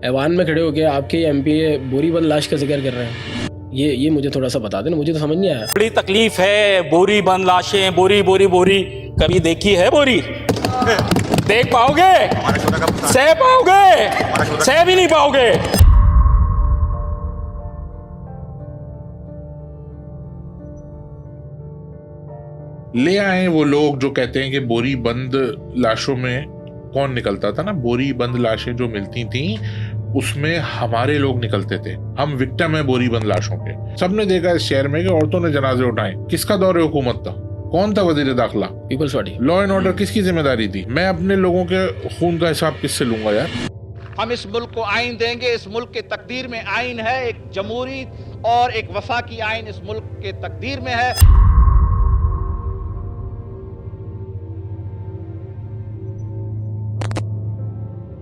ऐवान में खड़े होकर आपके एमपी बोरी बंद लाश का जिक्र कर रहे हैं। ये मुझे थोड़ा सा बता देना, मुझे तो समझ नहीं आया। बड़ी तकलीफ है, बोरी बंद लाशें, बोरी बोरी बोरी। कभी देखी है बोरी? देख पाओगे? सह पाओगे? सह भी नहीं पाओगे। ले आए वो लोग जो कहते हैं कि बोरी बंद लाशों में कौन निकलता था ना, बोरी बंद लाशें जो मिलती थी उसमें हमारे लोग निकलते थे। हम विक्टिम है बोरी बंद लाशों के। सबने देखा इस शहर में कि औरतों ने जनाजे उठाए। किसका दौर हुकूमत था? कौन था वजीर दाखिला? Peoples Party. Law and order किसकी जिम्मेदारी थी? मैं अपने लोगों के खून का हिसाब किससे लूंगा यार? हम इस मुल्क को आइन देंगे। इस मुल्क के तकदीर में आइन है, एक जमहूरी और एक वफाकी आइन इस मुल्क के तकदीर में है।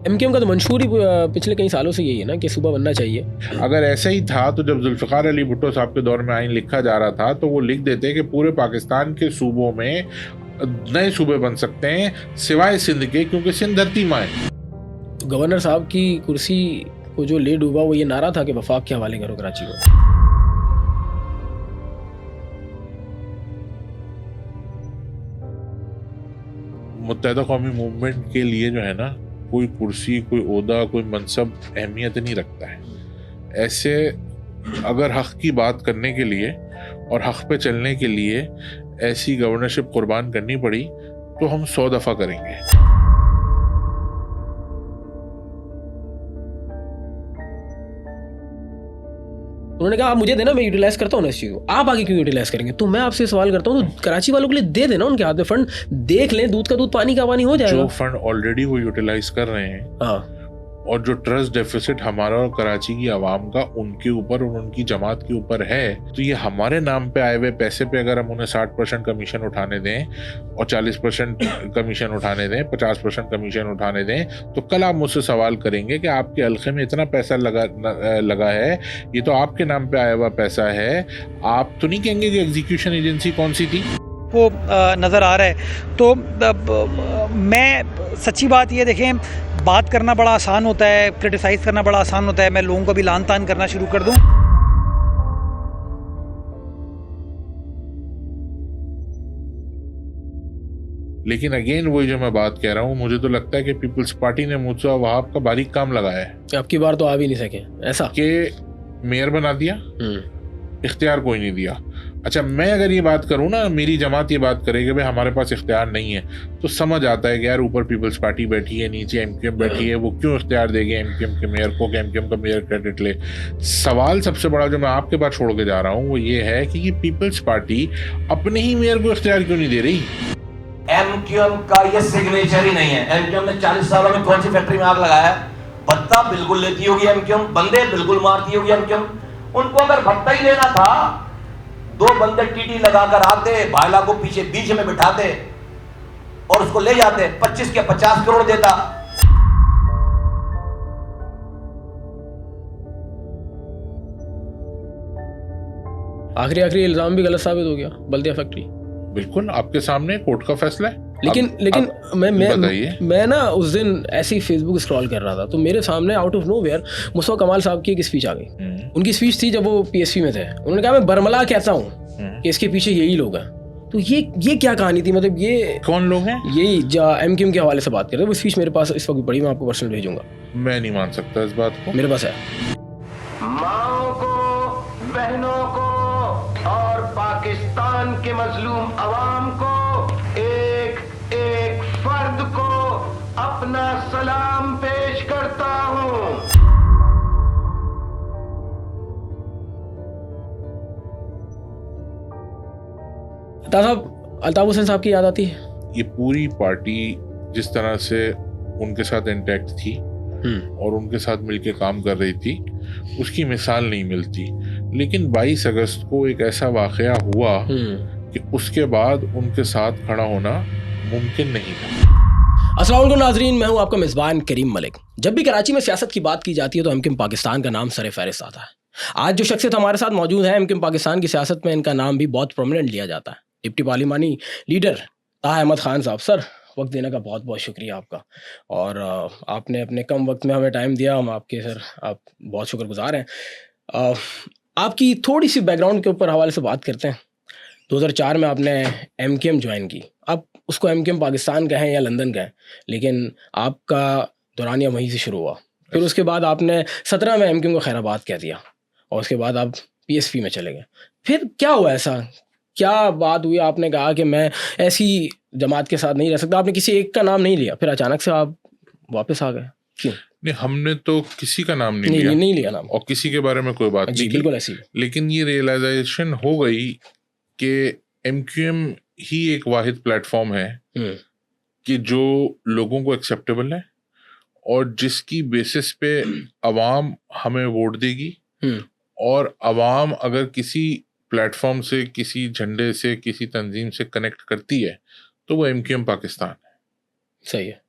एमकेएम का तो मंशूर ही पिछले कई सालों से यही है ना कि सूबा बनना चाहिए। अगर ऐसा ही था तो जब जुल्फ़िकार अली भुट्टो साहब के दौर में आइन लिखा जा रहा था तो वो लिख देते कि पूरे पाकिस्तान के सूबों में नए सूबे बन सकते हैं सिवाय सिंध के, क्योंकि सिंध धरती माँ है। तो गवर्नर साहब की कुर्सी को जो ले डूबा वो ये नारा था कि वफाक के हवाले करो कराची को। मुत्तहिदा कौमी मूवमेंट के लिए जो है ना, कोई कुर्सी, कोई ओहदा, कोई मनसब अहमियत नहीं रखता है। ऐसे अगर हक़ की बात करने के लिए और हक़ पे चलने के लिए ऐसी गवर्नरशिप कुर्बान करनी पड़ी तो हम 100 दफ़ा करेंगे। उन्होंने कहा आप मुझे देना, मैं यूटिलाइज करता हूँ ना इस चीज़ को, आप आगे क्यों यूटिलाइज करेंगे? तो मैं आपसे सवाल करता हूँ, तो कराची वालों के लिए दे देना, उनके हाथ में फंड देख लें, दूध का दूध पानी का पानी हो जाएगा। जो फंड ऑलरेडी वो यूटिलाइज कर रहे हैं, हाँ, और जो ट्रस्ट डेफिसिट हमारा और कराची की आवाम का उनके ऊपर और उनकी जमात के ऊपर है, तो ये हमारे नाम पे आए हुए पैसे पे अगर हम उन्हें 60% कमीशन उठाने दें और 40% कमीशन उठाने दें, 50% कमीशन उठाने दें, तो कल आप मुझसे सवाल करेंगे कि आपके हल्के में इतना पैसा लगा है, ये तो आपके नाम पे आया हुआ पैसा है। आप तो नहीं कहेंगे कि एग्जीक्यूशन एजेंसी कौन सी थी? वो नज़र आ रहा है। तो मैं सच्ची बात ये देखें, बात करना बड़ा आसान होता है, क्रिटिसाइज़ करना बड़ा आसान होता है। मैं लोगों को भी लान तान करना शुरू कर दूं। लेकिन अगेन वही जो मैं बात कह रहा हूँ, मुझे तो लगता है कि पीपल्स पार्टी ने मुझसे वहाब का बारीक काम लगाया है। आपकी बार तो आ भी नहीं सके ऐसा कि मेयर बना दिया, इख्तियार कोई नहीं दिया। अच्छा, मैं अगर ये बात करूँ ना, मेरी जमात ये बात करे कि भाई हमारे पास इख्तियार नहीं है, तो समझ आता है कि यार ऊपर पीपल्स पार्टी बैठी है, नीचे एमकेएम बैठी है, वो क्यों इख्तियार देगी एमकेएम के मेयर को कि एमकेएम का मेयर क्रेडिट ले। सवाल सबसे बड़ा जो मैं आपके पास छोड़ के जा रहा हूँ वो ये है कि ये पीपल्स पार्टी अपने ही मेयर को इख्तियार क्यों नहीं दे रही? एमक्यूएम का ये सिग्नेचर ही नहीं है। एमक्यूएम ने 40 सालों में कौन सी फैक्ट्री में आग लगाया है? भत्ता बिल्कुल लेती होगी एमक्यूएम, बंदे बिल्कुल मारती होगी एमक्यूएम। उनको अगर भत्ता ही लेना था, 2 बंदे टीटी लगाकर आते, भाईला को पीछे बीच में बिठाते और उसको ले जाते, 25 के 50 करोड़ देता। आखिरी इल्जाम भी गलत साबित हो गया, बल्दिया फैक्ट्री। बिल्कुल आपके सामने कोर्ट का फैसला है। लेकिन मैं ना उस दिन ऐसे ही फेसबुक स्क्रॉल कर रहा था, तो मेरे सामने आउट ऑफ नोवेयर मुस्तफा कमाल साहब की एक स्पीच आ गई। उनकी स्पीच थी जब वो पीएसपी में थे। उन्होंने कहा मैं बरमला कहता हूँ कि इसके पीछे यही लोग हैं। तो ये क्या कहानी थी? मतलब ये कौन लोग हैं? यही एमकेएम के हवाले से बात कर रहे हैं। वो स्पीच मेरे पास इस वक्त बड़ी, मैं आपको पर्सनल भेजूंगा। मैं नहीं मान सकता इस बात को। मेरे पास है। माओ को, बहनों को और पाकिस्तान के मजलूम अवाम को, एक एक फर्द को अपना सलाम पेश करता हूं। साहब, अल्ताफ हुसैन साहब की याद आती है। ये पूरी पार्टी जिस तरह से उनके साथ इंटैक्ट थी और उनके साथ मिलके काम कर रही थी, उसकी मिसाल नहीं मिलती। लेकिन 22 अगस्त को एक ऐसा वाकया हुआ कि उसके बाद उनके साथ खड़ा होना मुमकिन नहीं था। अस्सलाम वालेकुम नाजरीन, मैं हूं आपका मेज़बान करीम मलिक। जब भी कराची में सियासत की बात की जाती है तो एमकेएम पाकिस्तान का नाम सरे फहरिस्त आता है। आज जो शख्सियत हमारे साथ मौजूद है, एमकेएम पाकिस्तान की सियासत में इनका नाम भी बहुत प्रोमिनेंट लिया जाता है। डिप्टी पार्लिमानी लीडर ताहा अहमद खान साहब। सर वक्त देने का बहुत बहुत शुक्रिया आपका। और आपने अपने कम वक्त में हमें टाइम दिया, हम आपके सर आप बहुत शुक्रगुजार हैं। आपकी थोड़ी सी बैकग्राउंड के ऊपर हवाले से बात करते हैं। 2004 में आपने MKM ज्वाइन की। आप उसको MKM पाकिस्तान का है या लंदन का है, लेकिन आपका दौरानिया वहीं से शुरू हुआ। फिर उसके बाद आपने 17 में MKM को खैराबाद कह दिया और उसके बाद आप PSP में चले गए। फिर क्या हुआ, ऐसा क्या बात हुई आपने कहा कि मैं ऐसी जमात के साथ नहीं रह सकता? आपने किसी एक का नाम नहीं लिया, फिर अचानक से आप वापस आ गए, क्यों? नहीं, हमने तो किसी का नाम नहीं लिया नाम, और किसी के बारे में कोई बात नहीं की। बिल्कुल ऐसी। लेकिन ये रियलाइजेशन हो गई कि MQM ही एक वाहिद प्लेटफॉर्म है कि जो लोगों को एक्सेप्टेबल है और जिसकी बेसिस पे अवाम हमें वोट देगी। और अवाम अगर किसी प्लेटफॉर्म से, किसी झंडे से, किसी तंजीम से कनेक्ट करती है तो वो MQM पाकिस्तान है। सही है।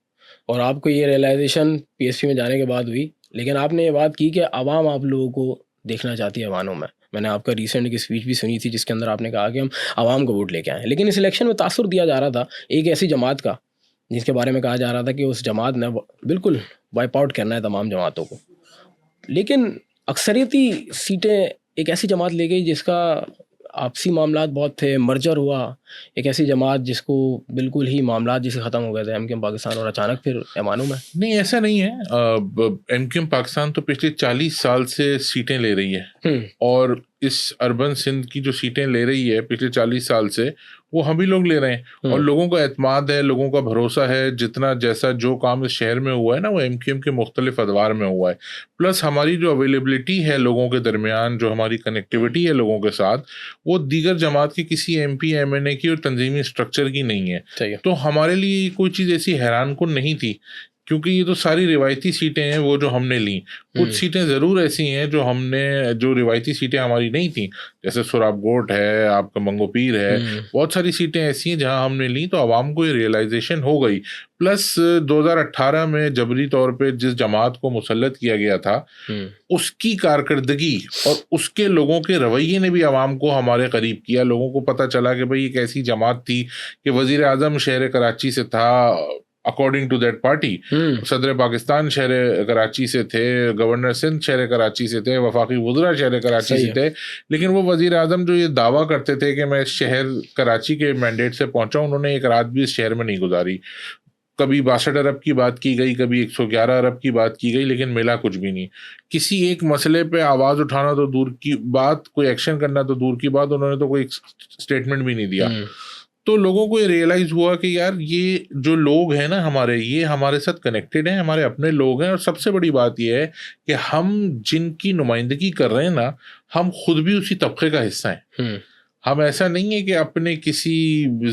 और आपको ये रियलाइजेशन PSP में जाने के बाद हुई, लेकिन आपने ये बात की कि अवाम आप लोगों को देखना चाहती है अवानों में। मैंने आपका रिसेंट की स्पीच भी सुनी थी जिसके अंदर आपने कहा कि हम अवाम को वोट लेके आए हैं, लेकिन इस इलेक्शन में तासुर दिया जा रहा था एक ऐसी जमात का जिसके बारे में कहा जा रहा था कि उस जमात ने बिल्कुल वाइप आउट करना है तमाम जमातों को। लेकिन अक्सरियती सीटें एक ऐसी जमात ले गई जिसका आपसी मामलात बहुत थे, मर्जर हुआ, एक ऐसी जमात जिसको बिल्कुल ही मामलात जिसे ख़त्म हो गए थे MKM पाकिस्तान, और अचानक फिर ऐवानों में। नहीं, ऐसा नहीं है। MQM पाकिस्तान तो पिछले 40 साल से सीटें ले रही है और इस अर्बन सिंध की जो सीटें ले रही है पिछले 40 साल से वो हम ही लोग ले रहे हैं और लोगों का एतमाद है, लोगों का भरोसा है। जितना जैसा जो काम इस शहर में हुआ है ना वो MQM के मुख्तलिफ अदवार में हुआ है। प्लस हमारी जो अवेलेबिलिटी है लोगों के दरमियान, जो हमारी कनेक्टिविटी है लोगों के साथ, वो दीगर जमात की किसी MP MNA की और तंजीमी स्ट्रक्चर की नहीं है। तो हमारे लिए कोई चीज़ ऐसी हैरान कुन नहीं थी, क्योंकि ये तो सारी रिवायती सीटें हैं वो जो हमने ली। कुछ सीटें ज़रूर ऐसी हैं जो रिवायती सीटें हमारी नहीं थी, जैसे सुराबगोट है, आपका मंगोपीर है, बहुत सारी सीटें ऐसी हैं जहां हमने ली। तो आवाम को ये रियलाइजेशन हो गई। प्लस 2018 में जबरी तौर पे जिस जमात को मुसल्लत किया गया था उसकी कारकर्दगी और उसके लोगों के रवैये ने भी आवाम को हमारे करीब किया। लोगों को पता चला कि भाई एक ऐसी जमात थी कि वज़ीर आज़म शहर कराची से था अकॉर्डिंग टू दैट पार्टी, सदर पाकिस्तान शहर कराची से थे, गवर्नर सिंध शहर कराची से थे, वफाकी वज़रा शहर कराची से थे। लेकिन वो वज़ीर आज़म जो ये दावा करते थे कि मैं शहर कराची के मैंडेट से पहुंचा, उन्होंने एक रात भी इस शहर में नहीं गुजारी। कभी 62 अरब की बात की गई, कभी 111 अरब की बात की गई, लेकिन मिला कुछ भी नहीं। किसी एक मसले पे आवाज़ उठाना तो दूर की बात, कोई एक्शन करना तो दूर की बात, उन्होंने तो कोई स्टेटमेंट भी नहीं दिया। तो लोगों को ये रियलाइज़ हुआ कि यार ये जो लोग हैं ना हमारे, ये हमारे साथ कनेक्टेड हैं, हमारे अपने लोग हैं। और सबसे बड़ी बात ये है कि हम जिनकी नुमाइंदगी कर रहे हैं ना, हम खुद भी उसी तबके का हिस्सा हैं। हम ऐसा नहीं है कि अपने किसी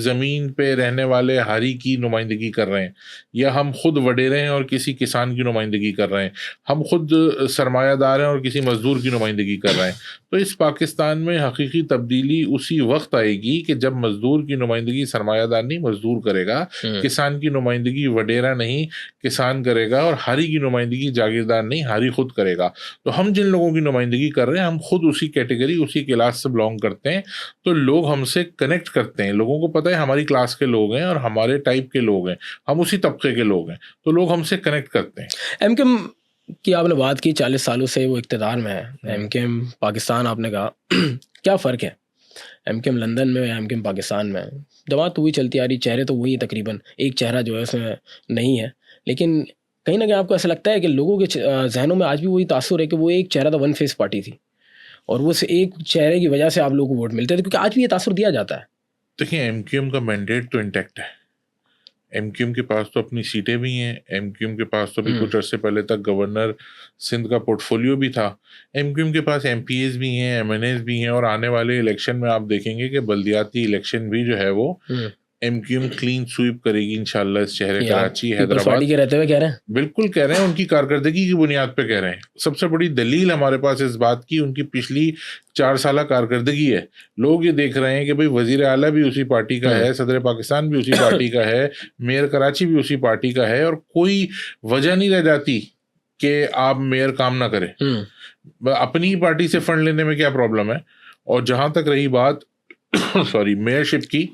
ज़मीन पे रहने वाले हारी की नुमाइंदगी कर रहे हैं या हम खुद वडेरे हैं और किसी किसान की नुमाइंदगी कर रहे हैं। हम खुद सरमायादार हैं और किसी मज़दूर की नुमाइंदगी कर रहे हैं। तो इस पाकिस्तान में हकीकी तब्दीली उसी वक्त आएगी कि जब मज़दूर की नुमाइंदगी सरमायादार नहीं मज़दूर करेगा, किसान की नुमाइंदगी वडेरा नहीं किसान करेगा, और हारी की नुमाइंदगी जागीरदार नहीं हारी खुद करेगा। तो हम जिन लोगों की नुमाइंदगी कर रहे हैं, हम खुद उसी कैटेगरी, उसी क्लास से बिलोंग करते हैं। तो लोग हमसे कनेक्ट करते हैं, लोगों को पता है हमारी क्लास के लोग हैं और हमारे टाइप के लोग हैं, हम उसी तबके के लोग हैं, तो लोग हमसे कनेक्ट करते हैं। MKM की आपने बात की, 40 सालों से वो इक़्तिदार में है। MKM पाकिस्तान आपने कहा क्या फ़र्क है MKM लंदन में या MKM पाकिस्तान में? जमात तो वही चलती आ रही, चेहरे तो वही, तकरीबन एक चेहरा जो है उसमें नहीं है, लेकिन कहीं ना कहीं आपको ऐसा लगता है कि लोगों के जहनों में आज भी वही तासुर है कि वो एक चेहरा था, वन फेस पार्टी थी, और वो एक चेहरे की वजह से आप लोगों को वोट मिलते थे, क्योंकि आज भी ये तासुर दिया जाता है। देखिए, MQM का मैंडेट तो इंटैक्ट है। MQM के पास तो अपनी सीटें भी हैं। MQM के पास तो भी कुछ अर्से पहले तक गवर्नर सिंध का पोर्टफोलियो भी था। MQM के पास MPs भी हैं, MNAs भी हैं, और आने वाले इलेक्शन में आप देखेंगे कि बल्दियाती इलेक्शन भी जो है वो MQM क्लीन स्वीप करेगी इंशाल्लाह इस शहर कराची, हैदराबाद के रहते हुए कह रहे हैं। बिल्कुल कह रहे हैं, उनकी कारकर्दगी की बुनियाद पे कह रहे हैं। सबसे बड़ी दलील हमारे पास इस बात की उनकी पिछली 4 साल कारकर्दगी है। लोग ये देख रहे हैं कि भाई वजीर आला भी उसी पार्टी का है, सदर पाकिस्तान भी उसी पार्टी का है, मेयर कराची भी उसी पार्टी का है, और कोई वजह नहीं रह जाती कि आप मेयर काम ना करें। अपनी पार्टी से फंड लेने में क्या प्रॉब्लम है? और जहां तक रही बात सॉरी मेयरशिप की,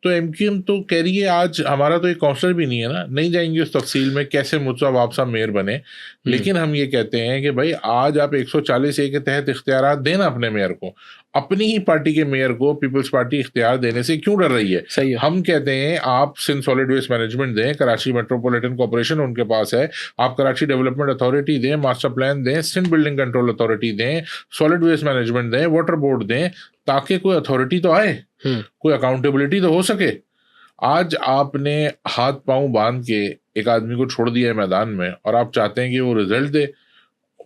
तो एमक्यूएम तो कह रही है आज हमारा तो एक काउंसलर भी नहीं है ना, नहीं जाएंगे उस तफसील में कैसे मुस्तफा आप साहब मेयर बने, लेकिन हम ये कहते हैं कि भाई आज आप 140A के तहत इख्तियारात देना अपने मेयर को, अपनी ही पार्टी के मेयर को पीपल्स पार्टी इख्तियार देने से क्यों डर रही है? सही है। हम कहते हैं आप सिंध सॉलिड वेस्ट मैनेजमेंट दें, कराची मेट्रोपॉलिटन कॉर्पोरेशन उनके पास है, आप कराची डेवलपमेंट अथॉरिटी दें, मास्टर प्लान दें, सिंध बिल्डिंग कंट्रोल अथॉरिटी दें, सॉलिड वेस्ट मैनेजमेंट दें, वाटर बोर्ड दें, ताकि कोई अथॉरिटी तो आए, कोई अकाउंटेबिलिटी तो हो सके। आज आपने हाथ पांव बांध के एक आदमी को छोड़ दिया है मैदान में और आप चाहते हैं कि वो रिजल्ट दे,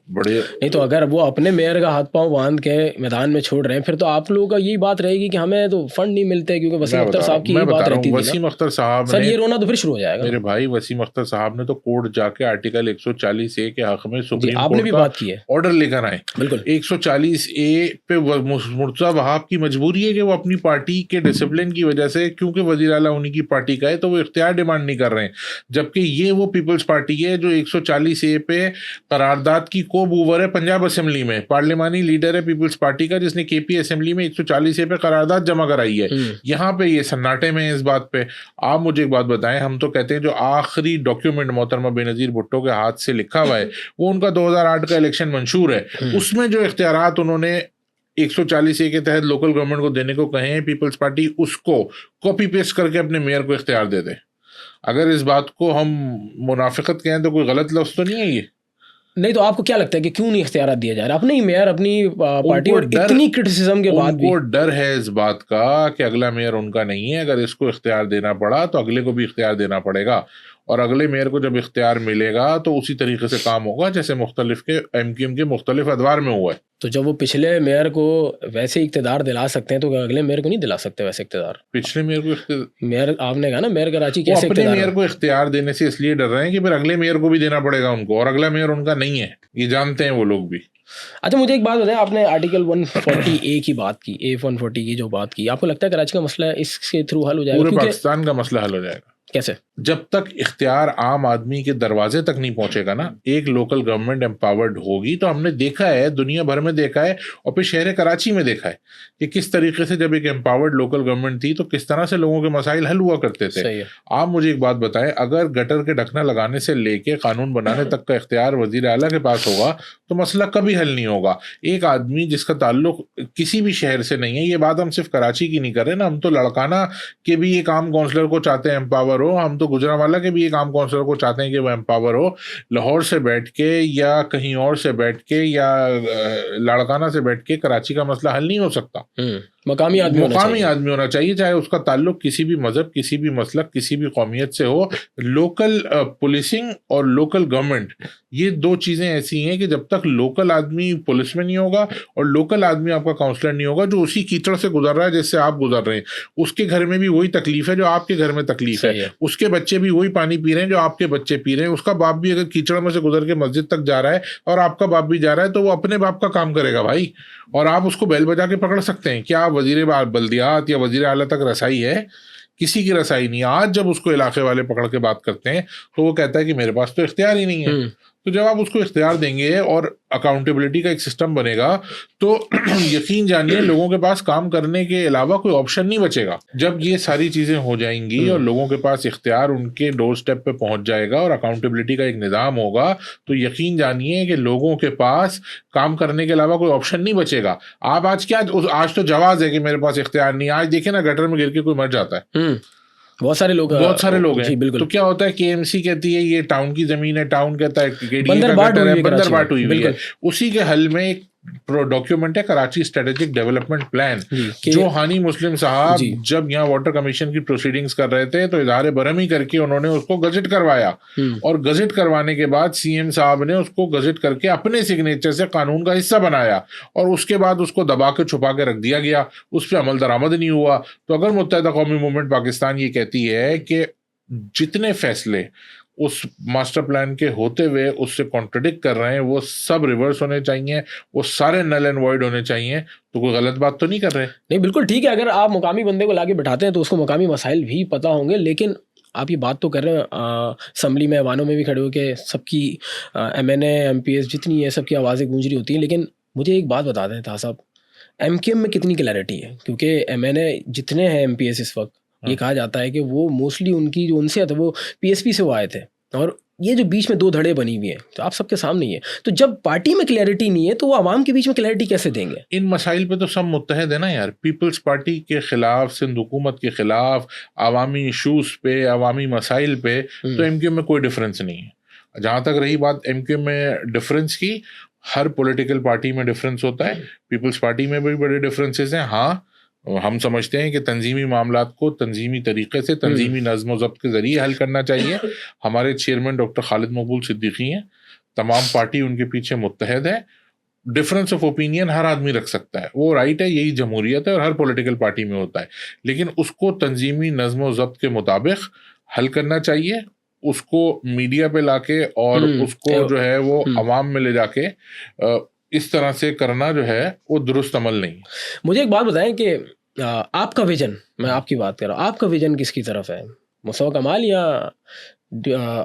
बड़े नहीं तो अगर वो अपने मेयर का हाथ पांव बांध के मैदान में छोड़ रहे हैं, फिर तो आप लोगों का यही बात रहेगी कि हमें तो फंड नहीं मिलते, क्योंकि वसीम अख्तर साहब की यही बात रहती थी। वसीम अख्तर साहब सर ये रोना तो फिर शुरू हो जाएगा। मेरे भाई वसीम अख्तर साहब ने तो कोर्ट जाके आर्टिकल 140A के हक में सुप्रीम आपने भी बात की है, ऑर्डर लेकर आए। बिल्कुल 140A पे मुर्तज़ा वहाब की मजबूरी है कि वो अपनी पार्टी के डिसिप्लिन की वजह से, क्योंकि वजीर आला उन्हीं की पार्टी का है, तो वो इख्तियार डिमांड नहीं कर रहे हैं, जबकि ये वो पीपल्स पार्टी है जो 140A पे करारदाद की को बूवर है पंजाब असेंबली में, पार्लिमानी लीडर है पीपल्स पार्टी का, जिसने केपी असेंबली में 140A पे करारदाद जमा कराई है। यहाँ पे ये सन्नाटे में है इस बात पे। आप मुझे एक बात बताएं, हम तो कहते हैं जो आखिरी डॉक्यूमेंट मोहतरमा बेनज़ीर भुट्टो के हाथ से लिखा हुआ है वो उनका 2008 का इलेक्शन मंशूर है, उसमें जो इख्तियारात उन्होंने 140A के तहत लोकल गवर्नमेंट को देने को कहे हैं, पीपल्स पार्टी उसको कॉपी पेस्ट करके अपने मेयर को इख्तियार दे दे। अगर इस बात को हम मुनाफिकत कहें तो कोई गलत लफ्ज़ तो नहीं है ये? नहीं तो आपको क्या लगता है कि क्यों नहीं इख्तियार दिया जा रहा? अपने ही मेयर, अपनी पार्टी, और इतनी क्रिटिसिज्म के बाद भी उनको डर है इस बात का कि अगला मेयर उनका नहीं है, अगर इसको इख्तियार देना पड़ा तो अगले को भी इख्तियार देना पड़ेगा, और अगले मेयर को जब इख्तियार मिलेगा तो उसी तरीके से काम होगा जैसे मुख्तलिफ के एमक्यूएम के मुख्तलिफ अदवार में हुआ है। तो जब वो पिछले मेयर को वैसे इख्तियार दिला सकते हैं तो अगले मेयर को नहीं दिला सकते वैसे इख्तियार? पिछले मेयर को मेयर आपने कहा ना, मेयर कराची कैसे अपने मेयर को इख्तियार देने से इसलिए डर रहे हैं कि फिर अगले मेयर को भी देना पड़ेगा उनको, और अगला मेयर उनका नहीं है, ये जानते हैं वो लोग भी। अच्छा मुझे एक बात बताएं, आपने आर्टिकल 140A की बात की, A140 की जो बात की, आपको लगता है कराची का मसला इसके थ्रू हल हो जाएगा? पूरे पाकिस्तान का मसला हल हो जाएगा। कैसे? जब तक इख्तियार आम आदमी के दरवाजे तक नहीं पहुंचेगा ना, एक लोकल गवर्नमेंट एम्पावर्ड होगी, तो हमने देखा है, दुनिया भर में देखा है, और फिर शहर कराची में देखा है कि किस तरीके से जब एक एम्पावर्ड लोकल गवर्नमेंट थी तो किस तरह से लोगों के मसाइल हल हुआ करते थे। आप मुझे एक बात बताएं, अगर गटर के ढकना लगाने से लेके कानून बनाने तक का इख्तियार वजीर आला के पास होगा तो मसला कभी हल नहीं होगा। एक आदमी जिसका ताल्लुक किसी भी शहर से नहीं है, ये बात हम सिर्फ कराची की नहीं कर रहे ना, हम तो लड़काना के भी एक आम काउंसलर को चाहते हैं एम्पावर हो, हम तो गुजरांवाला के भी एक आम काउंसलर को चाहते हैं कि वो एम्पावर हो, लाहौर से बैठ के या कहीं और से बैठ के या लाड़काना से बैठ के कराची का मसला हल नहीं हो सकता। मकामी आदमी होना चाहिए, चाहे उसका ताल्लुक किसी भी मजहब, किसी भी मसलक, किसी भी कौमियत से हो। लोकल पुलिसिंग और लोकल गवर्नमेंट, ये दो चीज़ें ऐसी हैं कि जब तक लोकल आदमी पुलिस में नहीं होगा और लोकल आदमी आपका काउंसलर नहीं होगा जो उसी कीचड़ से गुजर रहा है जिससे आप गुजर रहे हैं, उसके घर में भी वही तकलीफ है जो आपके घर में तकलीफ है, उसके बच्चे भी वही पानी पी रहे हैं जो आपके बच्चे पी रहे हैं, उसका बाप भी अगर कीचड़ में से गुजर के मस्जिद तक जा रहा है और आपका बाप भी जा रहा है तो वो अपने बाप का काम करेगा भाई, और आप उसको बैल बजा के पकड़ सकते हैं। क्या वजीर बल्दियात या वजीर आला तक रसाई है? किसी की रसाई नहीं। आज जब उसको इलाके वाले पकड़ के बात करते हैं तो वो कहता है कि मेरे पास तो इख्तियार ही नहीं है। तो जब आप उसको इख्तियार देंगे और अकाउंटेबिलिटी का एक सिस्टम बनेगा तो यकीन जानिए लोगों के पास काम करने के अलावा कोई ऑप्शन नहीं बचेगा। जब ये सारी चीज़ें हो जाएंगी और लोगों के पास इख्तियार उनके डोर स्टेप पे पहुंच जाएगा और अकाउंटेबिलिटी का एक निज़ाम होगा तो यकीन जानिए कि लोगों के पास काम करने के अलावा कोई ऑप्शन नहीं बचेगा। आप आज तो जवाब है कि मेरे पास इख्तियार नहीं। आज देखे ना, गटर में गिर के कोई मर जाता है, बहुत सारे लोग हैं। तो क्या होता है, केएमसी कहती है ये टाउन की जमीन है, टाउन कहता है बंदरबाट हुई है। उसी के हल में एक डॉक्यूमेंट है कराची स्ट्रेटेजिक डेवलपमेंट प्लान, जो हानी मुस्लिम साहब जब यहाँ वाटर कमीशन की प्रोसीडिंग्स कर रहे थे तो इदारे बरहमी करके उन्होंने उसको गजट करवाया और गजट करवाने के बाद सीएम साहब ने उसको गजट करके अपने सिग्नेचर से कानून का हिस्सा बनाया और उसके बाद उसको दबा के छुपा के रख दिया गया, उस पर अमल दरामद नहीं हुआ। तो अगर मुत्तहिदा कौमी मूवमेंट पाकिस्तान ये कहती है कि जितने फैसले उस मास्टर प्लान के होते हुए उससे कॉन्ट्रडिक्ट कर रहे हैं वो सब रिवर्स होने चाहिए, वो सारे नल एंड वॉइड होने चाहिए, तो कोई गलत बात तो नहीं कर रहे? नहीं, बिल्कुल ठीक है। अगर आप मुकामी बंदे को लाके बैठाते हैं तो उसको मुकामी मसाइल भी पता होंगे, लेकिन आप ये बात तो कर रहे हैं असम्बली में ऐवानों में भी खड़े होकर सबकी MNA MPs जितनी है सबकी आवाज़ें गूंज रही होती हैं, लेकिन मुझे एक बात बता दें ताहा साहब एमकेएम में कितनी क्लैरिटी है? क्योंकि मैंने जितने हैं एमपीएस इस वक्त, ये कहा जाता है कि वो मोस्टली उनकी जो उनसे था वो पीएसपी से वो आए थे, और ये जो बीच में दो धड़े बनी हुई है तो आप सबके सामने ही है। तो जब पार्टी में क्लैरिटी नहीं है तो वो आवाम के बीच में क्लैरिटी कैसे देंगे? इन मसाइल पे तो सब मुत्तहद है ना यार। पीपल्स पार्टी के खिलाफ, सिंध हुकूमत के खिलाफ, अवामी इशूज़ पे, अवामी मसाइल पे तो एमक्यूएम में कोई डिफरेंस नहीं है। जहाँ तक रही बात एमक्यूएम में डिफरेंस की, हर पॉलिटिकल पार्टी में डिफरेंस होता है, पीपल्स पार्टी में भी बड़े डिफरेंसेस हैं। हाँ, हम समझते हैं कि तंजीमी मामलात को तंजीमी तरीके से, तंजीमी नज़्म ज़ब्त के ज़रिए हल करना चाहिए। हमारे चेयरमैन डॉक्टर खालिद मकबूल सिद्दीकी हैं, तमाम पार्टी उनके पीछे मुत्तहद है। डिफरेंस ऑफ ओपिनियन हर आदमी रख सकता है, वो राइट है, यही जमहूरियत है और हर पॉलिटिकल पार्टी में होता है, लेकिन उसको तंजीमी नज़्म ज़ब्त के मुताबिक हल करना चाहिए। उसको मीडिया पे लाके और उसको जो है वो अवाम में ले जाके इस तरह से करना जो है वो दुरुस्त अमल नहीं है। मुझे एक बात बताएं कि आपका विजन, मैं आपकी बात कर रहा हूँ, आपका विजन किसकी तरफ है, मुस्तफा कमाल या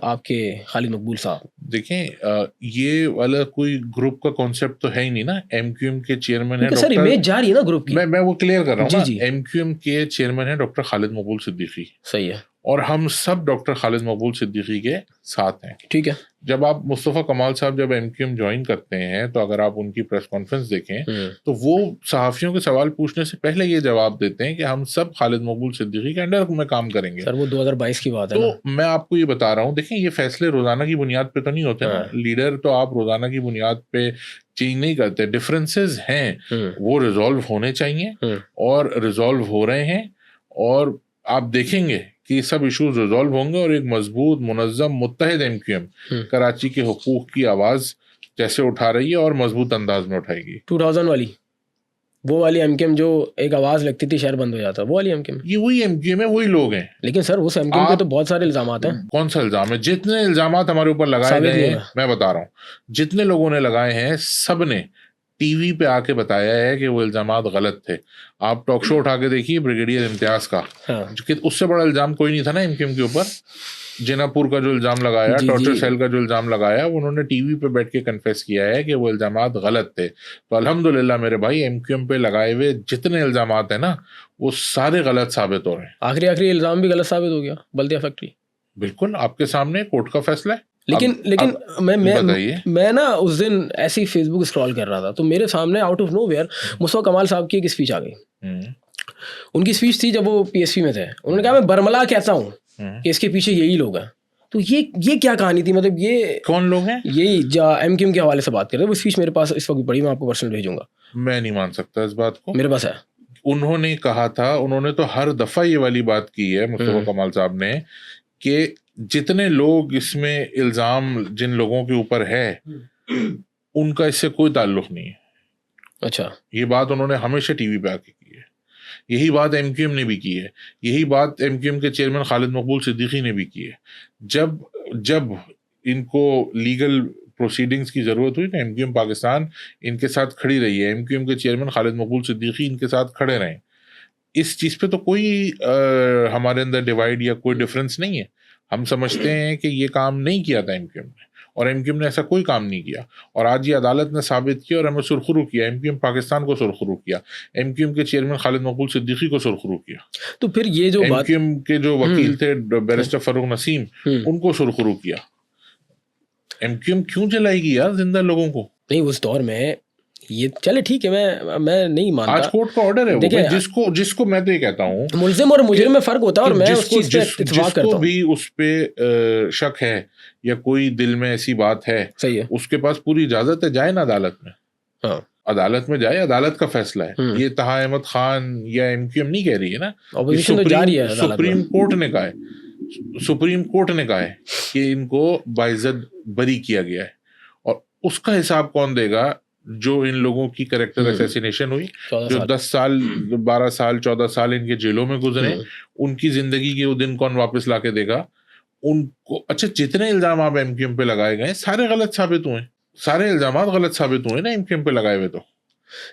आपके खालिद मकबूल साहब? देखें, ये वाला कोई ग्रुप का कॉन्सेप्ट तो है ही नहीं ना। एमक्यूएम के चेयरमैन है सर, इमेज जा रही है ना ग्रुप की। मैं वो क्लियर कर रहा हूँ। जी। एमक्यूएम के चेयरमैन है डॉक्टर खालिद मकबूल सिद्दीकी। सही है। और हम सब डॉक्टर खालिद मकबूल सिद्दीकी के साथ हैं। ठीक है। जब आप मुस्तफ़ा कमाल साहब जब एमक्यूएम ज्वाइन करते हैं तो अगर आप उनकी प्रेस कॉन्फ्रेंस देखें तो वो सहाफ़ियों के सवाल पूछने से पहले ये जवाब देते हैं कि हम सब खालिद मकबूल सिद्दीकी के अंडर में काम करेंगे। सर, वो 2022 की बात है तो ना? मैं आपको ये बता रहा हूँ, देखिए ये फैसले रोजाना की बुनियाद पे तो नहीं होते ना। लीडर तो आप रोजाना की बुनियाद पे चेंज नहीं करते। डिफरेंसेस हैं, वो रिजॉल्व होने चाहिए और रिजॉल्व हो रहे हैं, और आप देखेंगे कि सब इश्यूज रिजॉल्व होंगे और एक मजबूत, मुनज़्ज़म, मुत्तहिद एमक्यूएम कराची के हुकूक की आवाज़ जैसे उठा रही है और मजबूत अंदाज में उठाएगी। 2000 वाली, वो वाली एमक्यूएम जो एक आवाज़ लगती थी शहर बंद हो जाता, वो वाली एमक्यूएम? ये वही एमक्यूएम है, वही लोग हैं। लेकिन सर उस एमक्यूएम पे तो बहुत सारे इल्ज़ामात हैं। कौन सा इल्ज़ाम है? जितने इल्ज़ामात हमारे ऊपर लगाए गए हैं, मैं बता रहा हूँ, जितने लोगों ने लगाए हैं सब ने टीवी पे आके बताया है कि वो इल्जामात गलत थे। आप टॉक शो उठा के देखिए ब्रिगेडियर इम्तियाज का, कि उससे बड़ा इल्जाम कोई नहीं था ना एमक्यूएम के ऊपर। जिनापुर का जो इल्जाम लगाया, टॉर्चर सेल का जो इल्जाम लगाया, उन्होंने टीवी पे बैठ के कन्फेस किया है कि वो इल्जामात गलत थे। तो अल्हम्दुलिल्लाह मेरे भाई, एमक्यूएम पे लगाए हुए जितने इल्जामात हैं ना वो सारे गलत साबित हो रहे हैं। आखिरी इल्जाम भी गलत साबित हो गया, बल्दिया फैक्ट्री। बिल्कुल आपके सामने कोर्ट का फैसला है। लेकिन मैं ना उस दिन ऐसे ही फेसबुक स्क्रॉल कर रहा था तो मेरे सामने आउट ऑफ नोवेयर मुस्तफा कमाल साहब की एक स्पीच आ गई। उनकी स्पीच थी जब वो पीएसपी में थे। उन्होंने कहा मैं बरमला कहता हूँ कि इसके पीछे यही लोग हैं। तो ये क्या कहानी थी? मतलब ये कौन लोग हैं? यही एमक्यूएम के हवाले से बात कर रहे हैं। वो स्पीच मेरे पास इस वक्त पड़ी, मैं आपको पर्सनल भेजूंगा। मैं नहीं मान सकता इस बात को। मेरे पास है। उन्होंने कहा था, उन्होंने तो हर दफा ये वाली बात की है मुस्तफा कमाल साहब ने कि जितने लोग इसमें इल्जाम जिन लोगों के ऊपर है उनका इससे कोई ताल्लुक नहीं है। अच्छा, ये बात उन्होंने हमेशा टीवी पे आके की है। यही बात एमक्यूएम ने भी की है। यही बात एमक्यूएम के चेयरमैन खालिद मकबूल सिद्दीकी ने भी की है। जब इनको लीगल प्रोसीडिंग्स की ज़रूरत हुई तो एमक्यूएम पाकिस्तान इनके साथ खड़ी रही है। एमक्यूएम के चेयरमैन खालिद मकबूल सिद्दीकी इनके साथ खड़े रहे। इस चीज़ पे तो कोई हमारे अंदर डिवाइड या कोई डिफरेंस नहीं है। हम समझते हैं कि ये काम नहीं किया था एमक्यूएम ने, और एमक्यूएम ने ऐसा कोई काम नहीं किया, और आज ये अदालत ने साबित किया और हमें सुरखरू किया। एमक्यूएम पाकिस्तान को सुरखरू किया, एमक्यूएम के चेयरमैन खालिद मकबूल सिद्दीकी को सुरखरू किया। तो फिर ये जो एमक्यूएम के जो वकील थे बैरिस्टर फरूक नसीम, उनको सुरखरू किया। एमक्यूएम क्यों जलाएगी यार जिंदा लोगों को? नहीं, उस दौर में ये चले ठीक है, मैं नहीं मानता। आज कोर्ट का ऑर्डर है वो, जिसको मैं तो ये कहता हूँ मुल्जिम और मुजरिम में फर्क होता है, और मैं उस चीज पे इत्तेफाक करता हूँ। भी उस पे शक है या कोई दिल में ऐसी बात है, सही है, उसके पास पूरी इजाजत है, जाए ना अदालत में। हाँ, अदालत में जाए, अदालत का फैसला है। ये तहा अहमद खान या एमक्यूएम नहीं कह रही है ना, ऑपोजिशन तो जा रही है। सुप्रीम कोर्ट ने कहा है, सुप्रीम कोर्ट ने कहा है कि इनको बाइज्जत बरी किया गया है, और उसका हिसाब कौन देगा? जो इन लोगों की कैरेक्टर असैसिनेशन हुई, जो 10 साल 12 साल 14 साल इनके जेलों में गुजरे, उनकी जिंदगी के वो दिन कौन वापस लाके देगा उनको? अच्छा, जितने इल्जाम आप एमक्यूएम पे लगाए गए सारे गलत साबित हुए, सारे इल्जाम गलत साबित हुए ना एमक्यूएम पे लगाए हुए। तो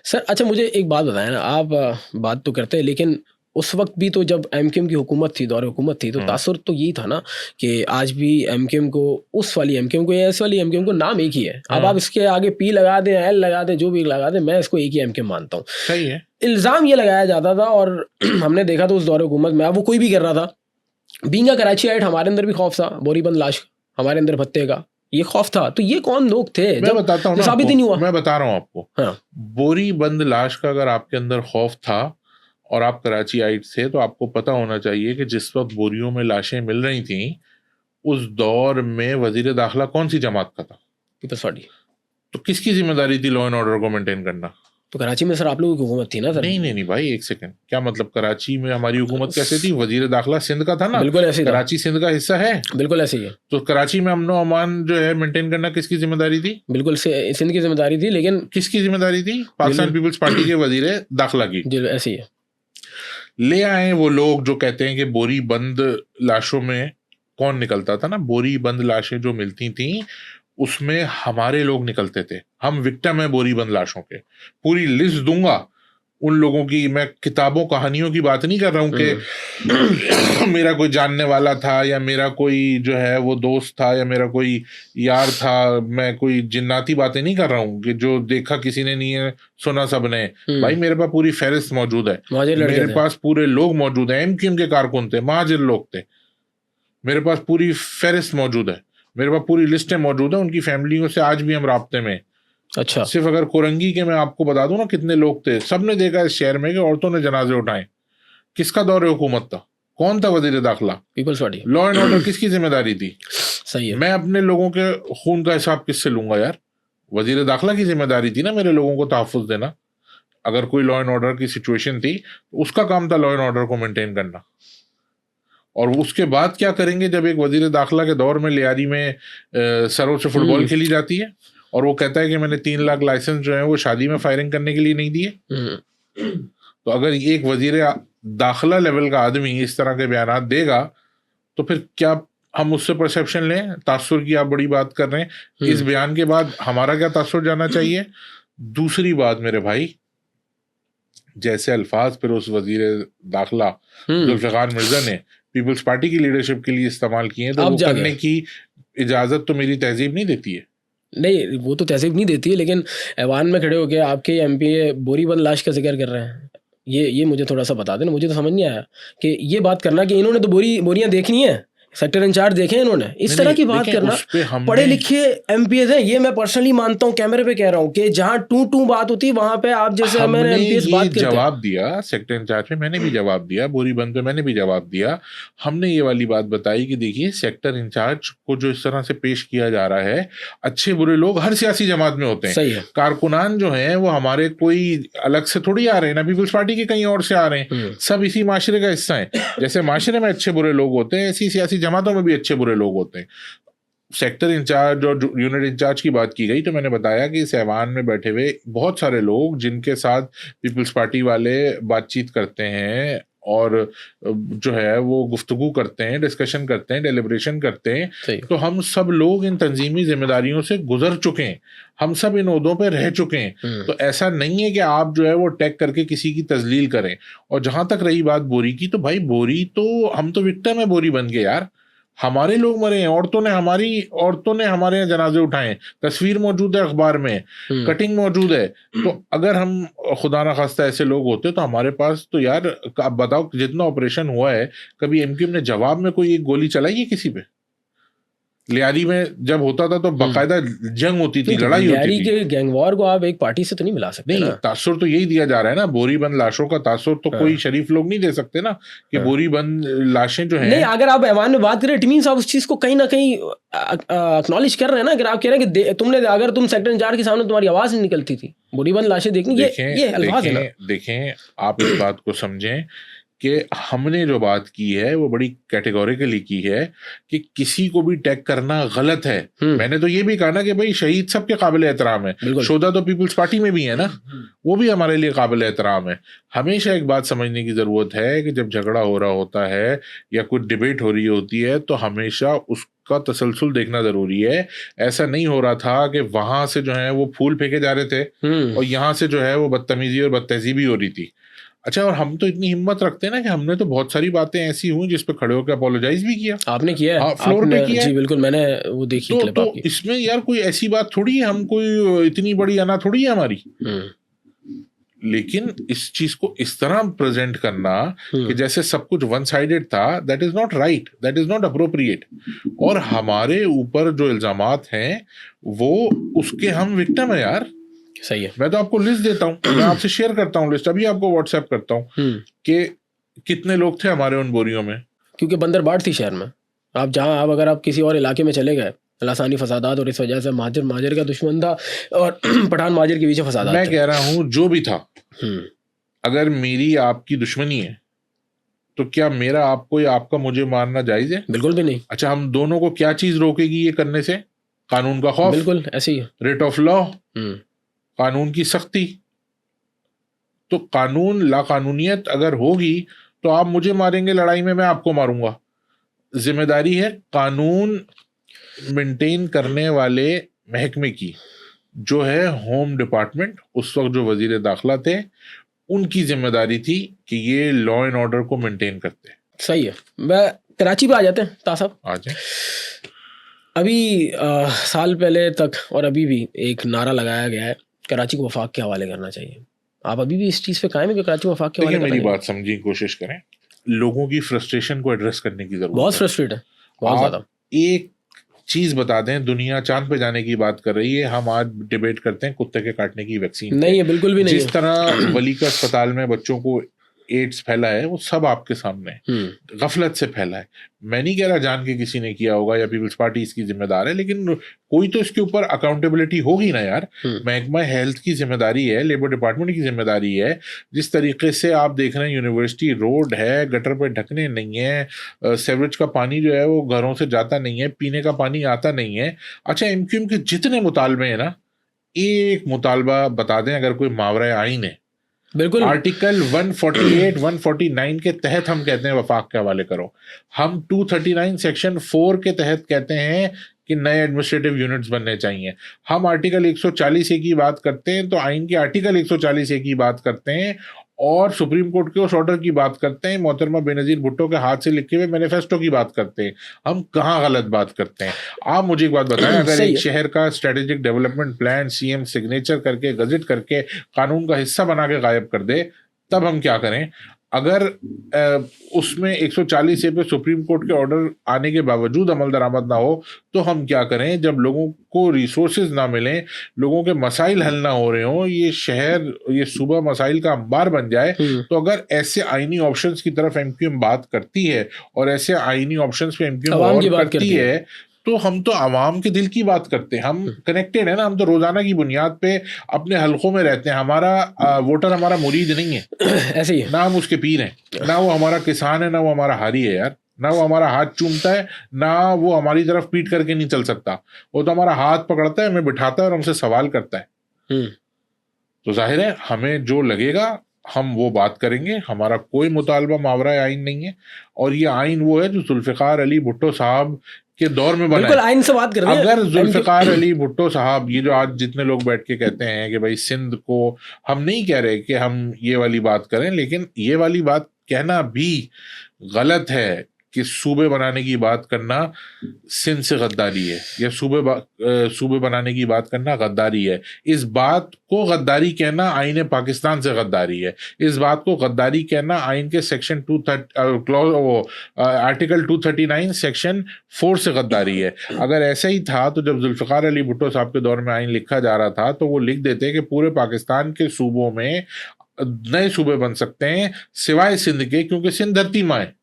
सर अच्छा, मुझे एक बात बताएं ना, आप बात तो करते हैं लेकिन उस वक्त भी तो जब एमकेएम की हुकूमत थी, दौर हुकूमत थी, तो तासुर तो यही था ना कि आज भी एमकेएम को, उस वाली एमकेएम को या इस वाली एमकेएम को नाम एक ही है। अब आप इसके आगे पी लगा दें, एल लगा दें, जो भी लगा दें, मैं इसको एक ही एमकेएम मानता हूँ। सही है। इल्ज़ाम ये लगाया जाता था और हमने देखा था उस दौर हुकूमत में, अब वो कोई भी कर रहा था। बीइंग अ कराचीआइट हमारे अंदर भी खौफ था, बोरीबंद लाश हमारे अंदर भत्ते का ये खौफ था। तो ये कौन लोग थे? मैं बताता हूँ, साबित ही नहीं हुआ। मैं बता रहा हूँ आपको। हाँ। बोरीबंद लाश का अगर आपके अंदर खौफ था और आप कराचीआइट से, तो आपको पता होना चाहिए कि जिस वक्त बोरियों में लाशें मिल रही थी, उस दौर में वजीर दाखिला कौन सी जमात का था? पीपल्स पार्टी। तो किसकी जिम्मेदारी थी लॉ एंड ऑर्डर को मेंटेन करना? तो कराची में सर आप लोगों की हुकूमत थी ना सर? नहीं भाई, एक सेकंड, क्या मतलब कराची में हमारी हुकूमत कैसे थी? वजीर दाखिला सिंध का था ना। बिल्कुल ऐसे ही था। कराची सिंध का हिस्सा है। बिल्कुल ऐसे ही है। तो कराची में अमन अमान जो है मेंटेन करना किसकी जिम्मेदारी थी? बिल्कुल सिंध की जिम्मेदारी थी, लेकिन किसकी जिम्मेदारी थी? पाकिस्तान पीपल्स पार्टी के वजीर दाखिला की। जी ऐसे ही है। ले आए वो लोग जो कहते हैं कि बोरी बंद लाशों में कौन निकलता था ना, बोरी बंद लाशें जो मिलती थी उसमें हमारे लोग निकलते थे। हम विक्टिम है बोरी बंद लाशों के। पूरी लिस्ट दूंगा उन लोगों की। मैं किताबों कहानियों की बात नहीं कर रहा हूँ कि मेरा कोई जानने वाला था या मेरा कोई जो है वो दोस्त था या मेरा कोई यार था। मैं कोई जिन्नाती बातें नहीं कर रहा हूँ कि जो देखा किसी ने नहीं है, सुना सबने। भाई मेरे पास पूरी फहरिस्त मौजूद है, मेरे पास पूरे लोग मौजूद हैं। एमक्यूएम के कारकुन थे, महाजिर लोग थे, मेरे पास पूरी फहरिस्त मौजूद है, मेरे पास पूरी लिस्टें मौजूद है। उनकी फैमिलियों से आज भी हम राब्ते में। अच्छा। सिर्फ अगर कोरंगी के मैं आपको बता दूं ना कितने लोग थे, सबने देखा इस शहर में कि औरतों ने जनाजे उठाए। किसका दौर हुकूमत था? कौन था वजीर दाखिला? Peoples Party. Law and order किसकी जिम्मेदारी थी? सही है। मैं अपने लोगों के खून का हिसाब किससे लूंगा यार? वजीर दाखिला की जिम्मेदारी थी ना मेरे लोगों को तहफ्फुज़ देना। अगर कोई लॉ एंड ऑर्डर की सिचुएशन थी तो उसका काम था लॉ एंड ऑर्डर को मेंटेन करना। और उसके बाद क्या करेंगे जब एक वजीर दाखिला के दौर में लियारी में सरों से फुटबॉल खेली जाती है और वो कहता है कि मैंने 3 लाख लाइसेंस जो है वो शादी में फायरिंग करने के लिए नहीं दिए। तो अगर एक वजीर दाखिला लेवल का आदमी इस तरह के बयान देगा तो फिर क्या हम उससे परसेप्शन लें? तासुर की आप बड़ी बात कर रहे हैं, इस बयान के बाद हमारा क्या तासुर जाना चाहिए? दूसरी बात मेरे भाई, जैसे अल्फाज फिर उस वजीर दाखिला जुल्फिकार मिर्जा ने पीपल्स पार्टी की लीडरशिप के लिए इस्तेमाल किए हैं, तो वो करने की इजाजत तो मेरी तहजीब नहीं देती है। नहीं, वो तो तहजीब नहीं देती है, लेकिन ऐवान में खड़े होकर आपके एमपी बोरीबंद लाश का जिक्र कर रहे हैं। ये मुझे थोड़ा सा बता देना, मुझे तो समझ नहीं आया कि ये बात करना कि इन्होंने तो बोरियां देखनी है, सेक्टर इंचार्ज देखे इन्होंने, इस तरह की बात करना। पढ़े लिखे एमपीएस हैं, ये मैं पर्सनली मानता हूँ, कैमरे पे कह रहा हूँ कि जहाँ टू बात होती है वहां पे आप जैसे मैंने एमपीएस बात करते हैं। जवाब दिया सेक्टर इंचार्ज पे, मैंने भी जवाब दिया, बोरीबंद पे मैंने भी जवाब दिया। हमने ये वाली बात बताई कि देखिए सेक्टर इंचार्ज को जो इस तरह से पेश किया जा रहा है, अच्छे बुरे लोग हर सियासी जमात में होते हैं। सही है। कारकुनान जो है वो हमारे कोई अलग से थोड़ी आ रहे हैं ना, पीपल्स पार्टी के कहीं और से आ रहे हैं, सब इसी माशरे का हिस्सा है। जैसे माशरे में अच्छे बुरे लोग होते हैं, ऐसी सियासी जमातों में भी अच्छे बुरे लोग होते हैं। सेक्टर इंचार्ज और यूनिट इंचार्ज की बात की गई तो मैंने बताया कि इस ऐवान में बैठे हुए बहुत सारे लोग जिनके साथ पीपल्स पार्टी वाले बातचीत करते हैं और जो है वो गुफ्तगू करते हैं, डिस्कशन करते हैं, डेलिब्रेशन करते हैं, तो हम सब लोग इन तंजीमी जिम्मेदारियों से गुजर चुके हैं, हम सब इन ओहदों पे रह चुके हैं। तो ऐसा नहीं है कि आप जो है वो टैग करके किसी की तजलील करें। और जहां तक रही बात बोरी की, तो भाई बोरी तो हम तो विक्टिम है बोरी बन गए यार। हमारे लोग मरे हैं, औरतों ने हमारे यहाँ जनाजे उठाए, तस्वीर मौजूद है अखबार में, कटिंग मौजूद है। तो अगर हम खुदा ना खास्ता ऐसे लोग होते तो हमारे पास तो यार आप बताओ जितना ऑपरेशन हुआ है, कभी एमक्यूएम ने जवाब में कोई एक गोली चलाई है किसी पे? लियारी में जब होता था तो बाकायदा जंग होती थी, लड़ाई होती थी। लियारी के गैंगवार को आप एक पार्टी से तो नहीं मिला सकते। नहीं, तासुर तो यही दिया जा रहा है ना, बोरीबंद लाशों का तासुर तो कोई शरीफ लोग नहीं दे सकते ना कि बोरीबंद लाशें जो हैं। नहीं, अगर आप ऐवान में बात करें, इट मींस आप उस चीज को कहीं ना कहीं एक्नॉलेज कर रहे हैं ना। अगर आप कह रहे हैं कि अगर तुम सेक्टर इंचार्ज के सामने तुम्हारी आवाज नहीं निकलती थी, बोरीबंद लाशें देखनी, ये अल्फाज है ना। देखें, आप इस बात को समझें कि हमने जो बात की है वो बड़ी कैटेगोरिकली की है कि किसी को भी टैग करना गलत है। मैंने तो ये भी कहा ना कि भाई शहीद सबके काबिल एहतराम है, शोधा तो पीपल्स पार्टी में भी है ना, वो भी हमारे लिए काबिल एहतराम है। हमेशा एक बात समझने की जरूरत है कि जब झगड़ा हो रहा होता है या कुछ डिबेट हो रही होती है तो हमेशा उसका तसलसल देखना जरूरी है। ऐसा नहीं हो रहा था कि वहां से जो है वो फूल फेंके जा रहे थे और यहाँ से जो है वो बदतमीजी और बदतहजीबी हो रही थी। अच्छा, और हम तो इतनी हिम्मत रखते हैं ना कि हमने तो बहुत सारी बातें ऐसी हुई जिस पे खड़े होकर अपोलोजाइज भी किया। आपने किया है? हाँ, फ्लोर पे किया है। जी बिल्कुल, मैंने वो देखी क्लिप तो आपकी। इसमें यार कोई ऐसी बात थोड़ी है, हम कोई इतनी बड़ी अना थोड़ी है हमारी। लेकिन इस चीज को इस तरह प्रेजेंट करना कि जैसे सब कुछ वन साइडेड था, that is not right, that is not appropriate. और हमारे ऊपर जो इल्जामात हैं वो उसके हम विक्टिम है यार। सही है। मैं तो आपको लिस्ट देता हूँ, मैं आपसे शेयर करता हूँ लिस्ट, अभी आपको व्हाट्सएप करता हूँ कि कितने लोग थे हमारे उन बोरियों में। क्योंकि बंदरबाट थी शहर में। आप जहाँ आप अगर आप किसी और इलाके में चले गए, लासानी फसादात, और इस वजह से माजिर का दुश्मन था और पठान माजिर के पीछे फसादात। मैं कह रहा हूँ जो भी था, अगर मेरी आपकी दुश्मनी है तो क्या मेरा आपको या आपका मुझे मारना जायज है? बिल्कुल भी नहीं। अच्छा, हम दोनों को क्या चीज रोकेगी ये करने से? कानून का खौफ। बिल्कुल ऐसे ही। रेट ऑफ लॉ, कानून की सख्ती। तो कानून लाकानूनियत अगर होगी तो आप मुझे मारेंगे लड़ाई में, मैं आपको मारूंगा। जिम्मेदारी है कानून मेंटेन करने वाले महकमे की, जो है होम डिपार्टमेंट, उस वक्त जो वजीर दाखिला थे उनकी जिम्मेदारी थी कि ये लॉ एंड ऑर्डर को मेंटेन करते। सही है। मैं कराची पे आ जाते हैं ता साहब। आ जाए। अभी साल पहले तक और अभी भी एक नारा लगाया गया है, कराची को वफाक के हवाले करना चाहिए। आप अभी भी इस चीज़ पे कायम है कि कराची वफाक के हवाले करना चाहिए? मेरी बात समझी, कोशिश करें। लोगों की फ्रस्ट्रेशन को एड्रेस करने की जरूरत बहुत फ्रस्ट्रेट है, बहुत ज़्यादा। एक चीज बता दें, दुनिया चांद पे जाने की बात कर रही है, हम आज डिबेट करते हैं कुत्ते के काटने की वैक्सीन नहीं है, बिल्कुल भी नहीं। जिस तरह वली का अस्पताल में बच्चों को एड्स फैला है वो सब आपके सामने है, गफलत से फैला है। मैं नहीं कह रहा जान के किसी ने किया होगा या पीपल्स पार्टी इसकी जिम्मेदार है, लेकिन कोई तो इसके ऊपर अकाउंटेबिलिटी होगी ना यार। महकमा हेल्थ की जिम्मेदारी है, लेबर डिपार्टमेंट की जिम्मेदारी है। जिस तरीके से आप देख रहे हैं, यूनिवर्सिटी रोड है, गटर पे ढकने नहीं है, सेवरेज का पानी जो है वो घरों से जाता नहीं है, पीने का पानी आता नहीं है। अच्छा, एमक्यूएम के जितने मुतालबे हैं ना, एक मुतालबा बता दें अगर कोई मावरा आइन है। बिल्कुल। आर्टिकल 148, 149 के तहत हम कहते हैं वफाक के हवाले करो। हम 239 सेक्शन 4 के तहत कहते हैं कि नए एडमिनिस्ट्रेटिव यूनिट्स बनने चाहिए। हम आर्टिकल 140A की बात करते हैं तो आइन के आर्टिकल 140A की बात करते हैं और सुप्रीम कोर्ट के उस ऑर्डर की बात करते हैं, मोहतरमा बेनजीर भुट्टो के हाथ से लिखे हुए मैनिफेस्टो की बात करते हैं। हम कहाँ गलत बात करते हैं? आप मुझे एक बात बताएं, अगर एक शहर का strategic development plan CM signature करके, गजट करके, कानून का हिस्सा बना के गायब कर दे, तब हम क्या करें? अगर उसमें 140A पे सुप्रीम कोर्ट के ऑर्डर आने के बावजूद अमल दरामद ना हो तो हम क्या करें? जब लोगों को रिसोर्सेज ना मिलें, लोगों के मसाइल हल ना हो रहे हों, ये शहर, ये सूबा मसाइल का अंबार बन जाए, तो अगर ऐसे आईनी ऑप्शंस की तरफ एमक्यूएम बात करती है और ऐसे आईनी ऑप्शंस पे एमक्यूएम बात करती है, तो हम तो आवाम के दिल की बात करते हैं। हम कनेक्टेड है ना, हम तो रोजाना की बुनियाद पे अपने हलकों में रहते हैं। हमारा वोटर हमारा मुरीद नहीं है, ऐसे ही ना हम उसके पीर हैं, ना वो हमारा किसान है, ना वो हमारा हारी है यार, ना वो हमारा हाथ चूमता है, ना वो हमारी तरफ पीट करके नहीं चल सकता। वो तो हमारा हाथ पकड़ता है, हमें बिठाता है और हमसे सवाल करता है। तो जाहिर है हमें जो लगेगा हम वो बात करेंगे। हमारा कोई मुतालबा मावरा आइन नहीं है, और ये आइन वो है जो जुल्फिकार अली भुट्टो साहब के दौर में बना है। आइन से बात कर रहे हैं। अगर जुल्फिकार अली भुट्टो साहब, ये जो आज जितने लोग बैठ के कहते हैं कि भाई सिंध को, हम नहीं कह रहे कि हम ये वाली बात करें, लेकिन ये वाली बात कहना भी गलत है कि सूबे बनाने की बात करना सिंध से गद्दारी है, या सूबे बनाने की बात करना गद्दारी है। इस बात को गद्दारी कहना आईन पाकिस्तान से गद्दारी है। इस बात को गद्दारी कहना आईन के सेक्शन आर्टिकल 239 सेक्शन 4 से गद्दारी है। अगर ऐसा ही था तो जब जुल्फिकार अली भुट्टो साहब के दौर में आईन लिखा जा रहा था तो वो लिख देते कि पूरे पाकिस्तान के सूबों में नए सूबे बन सकते हैं सिवाय सिंध के, क्योंकि सिंध धरती माँ है।